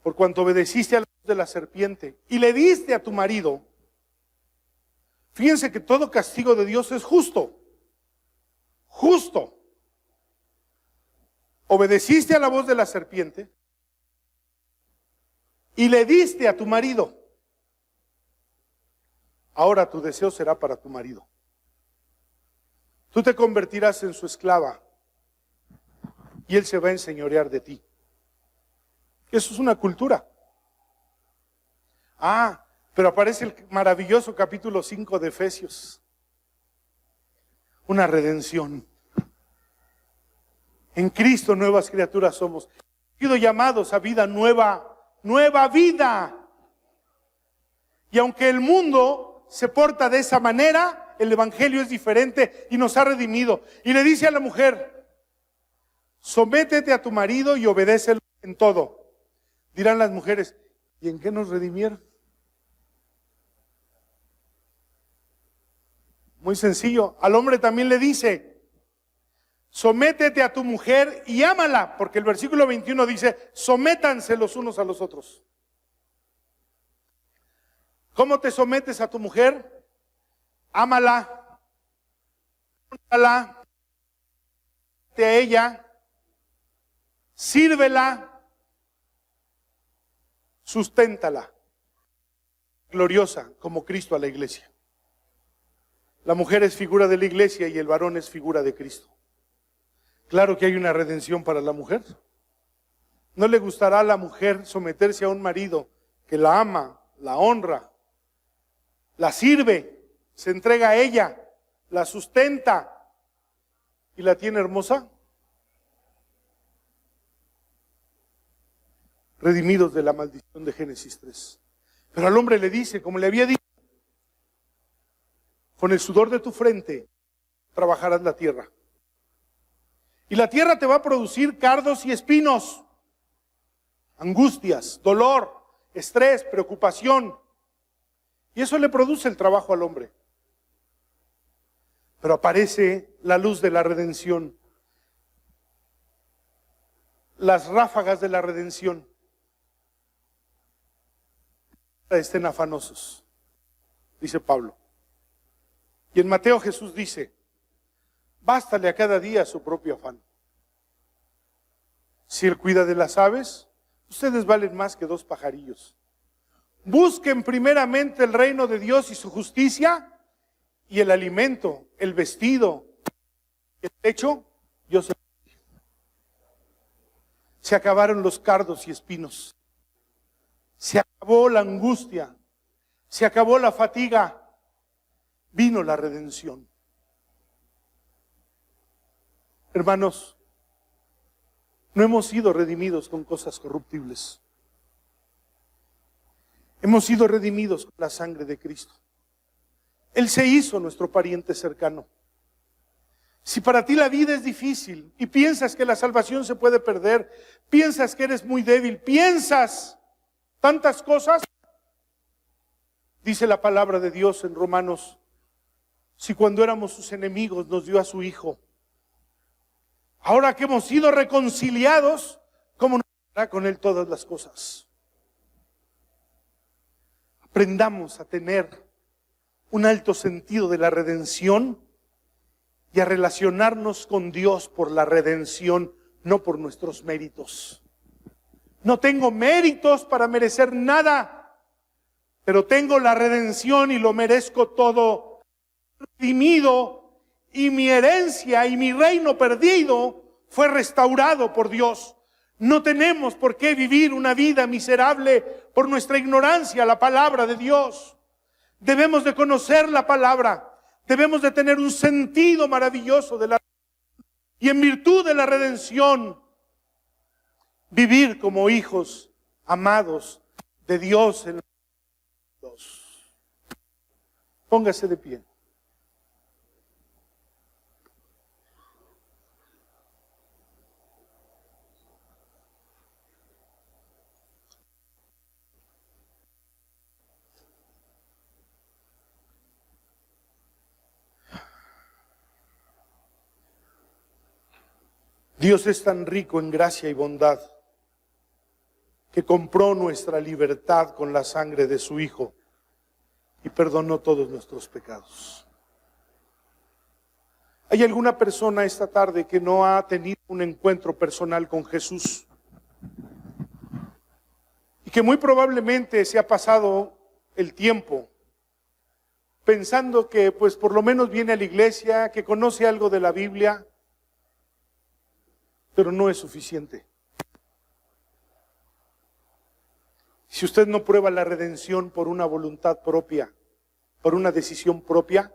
por cuanto obedeciste a la voz de la serpiente y le diste a tu marido. Fíjense que todo castigo de Dios es justo. Justo. Obedeciste a la voz de la serpiente y le diste a tu marido. Ahora tu deseo será para tu marido. Tú te convertirás en su esclava y él se va a enseñorear de ti. Eso es una cultura. Pero aparece el maravilloso capítulo 5 de Efesios. Una redención. En Cristo nuevas criaturas somos. Hemos sido llamados a vida nueva, nueva vida. Y aunque el mundo se porta de esa manera, el evangelio es diferente y nos ha redimido. Y le dice a la mujer: sométete a tu marido y obedécelo en todo. Dirán las mujeres: ¿y en qué nos redimieron? Muy sencillo. Al hombre también le dice: sométete a tu mujer y ámala, porque el versículo 21 dice: sométanse los unos a los otros. ¿Cómo te sometes a tu mujer? Ámala, honrala, a ella, sírvela, susténtala, gloriosa como Cristo a la iglesia. La mujer es figura de la iglesia y el varón es figura de Cristo. Claro que hay una redención para la mujer. ¿No le gustará a la mujer someterse a un marido que la ama, la honra, la sirve, se entrega a ella, la sustenta y la tiene hermosa? Redimidos de la maldición de Génesis 3. Pero al hombre le dice, como le había dicho: con el sudor de tu frente trabajarás la tierra. Y la tierra te va a producir cardos y espinos, angustias, dolor, estrés, preocupación. Y eso le produce el trabajo al hombre. Pero aparece la luz de la redención, las ráfagas de la redención. Estén afanosos, dice Pablo. Y en Mateo Jesús dice: bástale a cada día su propio afán. Si él cuida de las aves, ustedes valen más que 2 pajarillos. Busquen primeramente el reino de Dios y su justicia, y el alimento, el vestido, el techo, yo se. Se acabaron los cardos y espinos. Se acabó la angustia. Se acabó la fatiga. Vino la redención. Hermanos, no hemos sido redimidos con cosas corruptibles. Hemos sido redimidos con la sangre de Cristo. Él se hizo nuestro pariente cercano. Si para ti la vida es difícil y piensas que la salvación se puede perder, piensas que eres muy débil, piensas tantas cosas, dice la palabra de Dios en Romanos: si cuando éramos sus enemigos nos dio a su Hijo, ahora que hemos sido reconciliados, ¿cómo no hará con Él todas las cosas? Aprendamos a tener un alto sentido de la redención y a relacionarnos con Dios por la redención, no por nuestros méritos. No tengo méritos para merecer nada, pero tengo la redención y lo merezco todo. Redimido, y mi herencia y mi reino perdido fue restaurado por Dios. No tenemos por qué vivir una vida miserable por nuestra ignorancia a la palabra de Dios. Debemos de conocer la palabra. Debemos de tener un sentido maravilloso de la y en virtud de la redención vivir como hijos amados de Dios en Dios. Póngase de pie. Dios es tan rico en gracia y bondad que compró nuestra libertad con la sangre de su Hijo y perdonó todos nuestros pecados. ¿Hay alguna persona esta tarde que no ha tenido un encuentro personal con Jesús? Y que muy probablemente se ha pasado el tiempo pensando que pues por lo menos viene a la iglesia, que conoce algo de la Biblia, pero no es suficiente. Si usted no prueba la redención por una voluntad propia, por una decisión propia,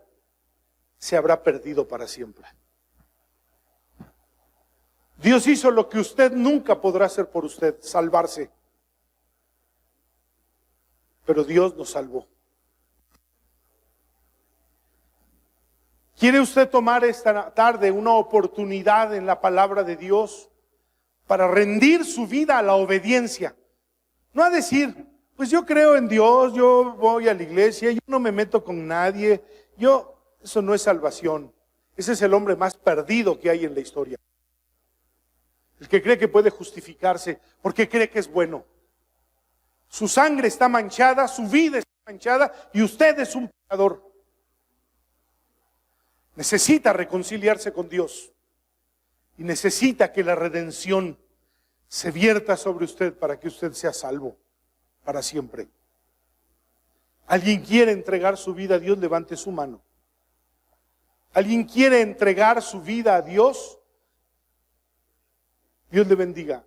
se habrá perdido para siempre. Dios hizo lo que usted nunca podrá hacer por usted, salvarse. Pero Dios nos salvó. ¿Quiere usted tomar esta tarde una oportunidad en la palabra de Dios para rendir su vida a la obediencia? No a decir, pues yo creo en Dios, yo voy a la iglesia, yo no me meto con nadie, eso no es salvación. Ese es el hombre más perdido que hay en la historia. El que cree que puede justificarse porque cree que es bueno. Su sangre está manchada, su vida está manchada y usted es un pecador. Necesita reconciliarse con Dios y necesita que la redención se vierta sobre usted para que usted sea salvo para siempre. ¿Alguien quiere entregar su vida a Dios? Levante su mano. ¿Alguien quiere entregar su vida a Dios? Dios le bendiga.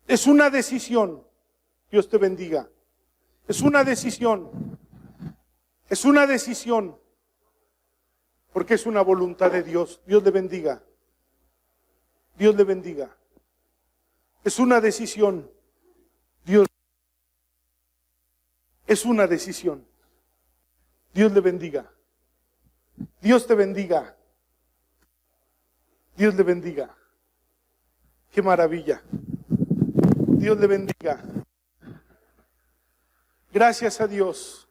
Es una decisión. Dios te bendiga. Es una decisión. Es una decisión. Porque es una voluntad de Dios. Dios le bendiga. Dios le bendiga. Es una decisión. Dios. Es una decisión. Dios le bendiga. Dios te bendiga. Dios le bendiga. Qué maravilla. Dios le bendiga. Gracias a Dios.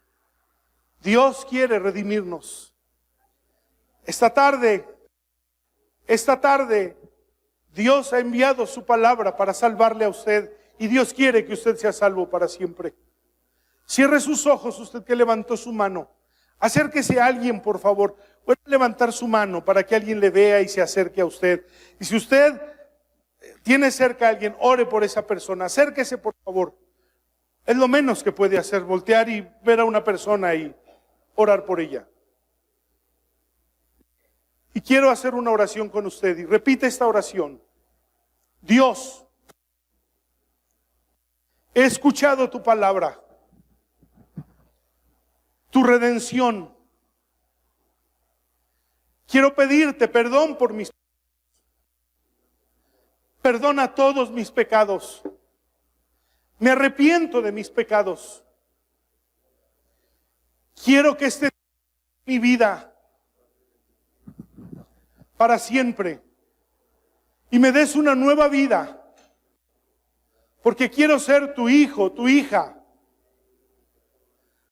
Dios quiere redimirnos. Esta tarde, Dios ha enviado su palabra para salvarle a usted y Dios quiere que usted sea salvo para siempre. Cierre sus ojos, usted que levantó su mano. Acérquese a alguien, por favor. Puede levantar su mano para que alguien le vea y se acerque a usted. Y si usted tiene cerca a alguien, ore por esa persona. Acérquese, por favor. Es lo menos que puede hacer, voltear y ver a una persona y orar por ella. Y quiero hacer una oración con usted y repite esta oración. Dios, he escuchado tu palabra, tu redención. Quiero pedirte perdón por mis pecados. Perdona todos mis pecados. Me arrepiento de mis pecados. Quiero que esté mi vida para siempre y me des una nueva vida, porque quiero ser tu hijo, tu hija,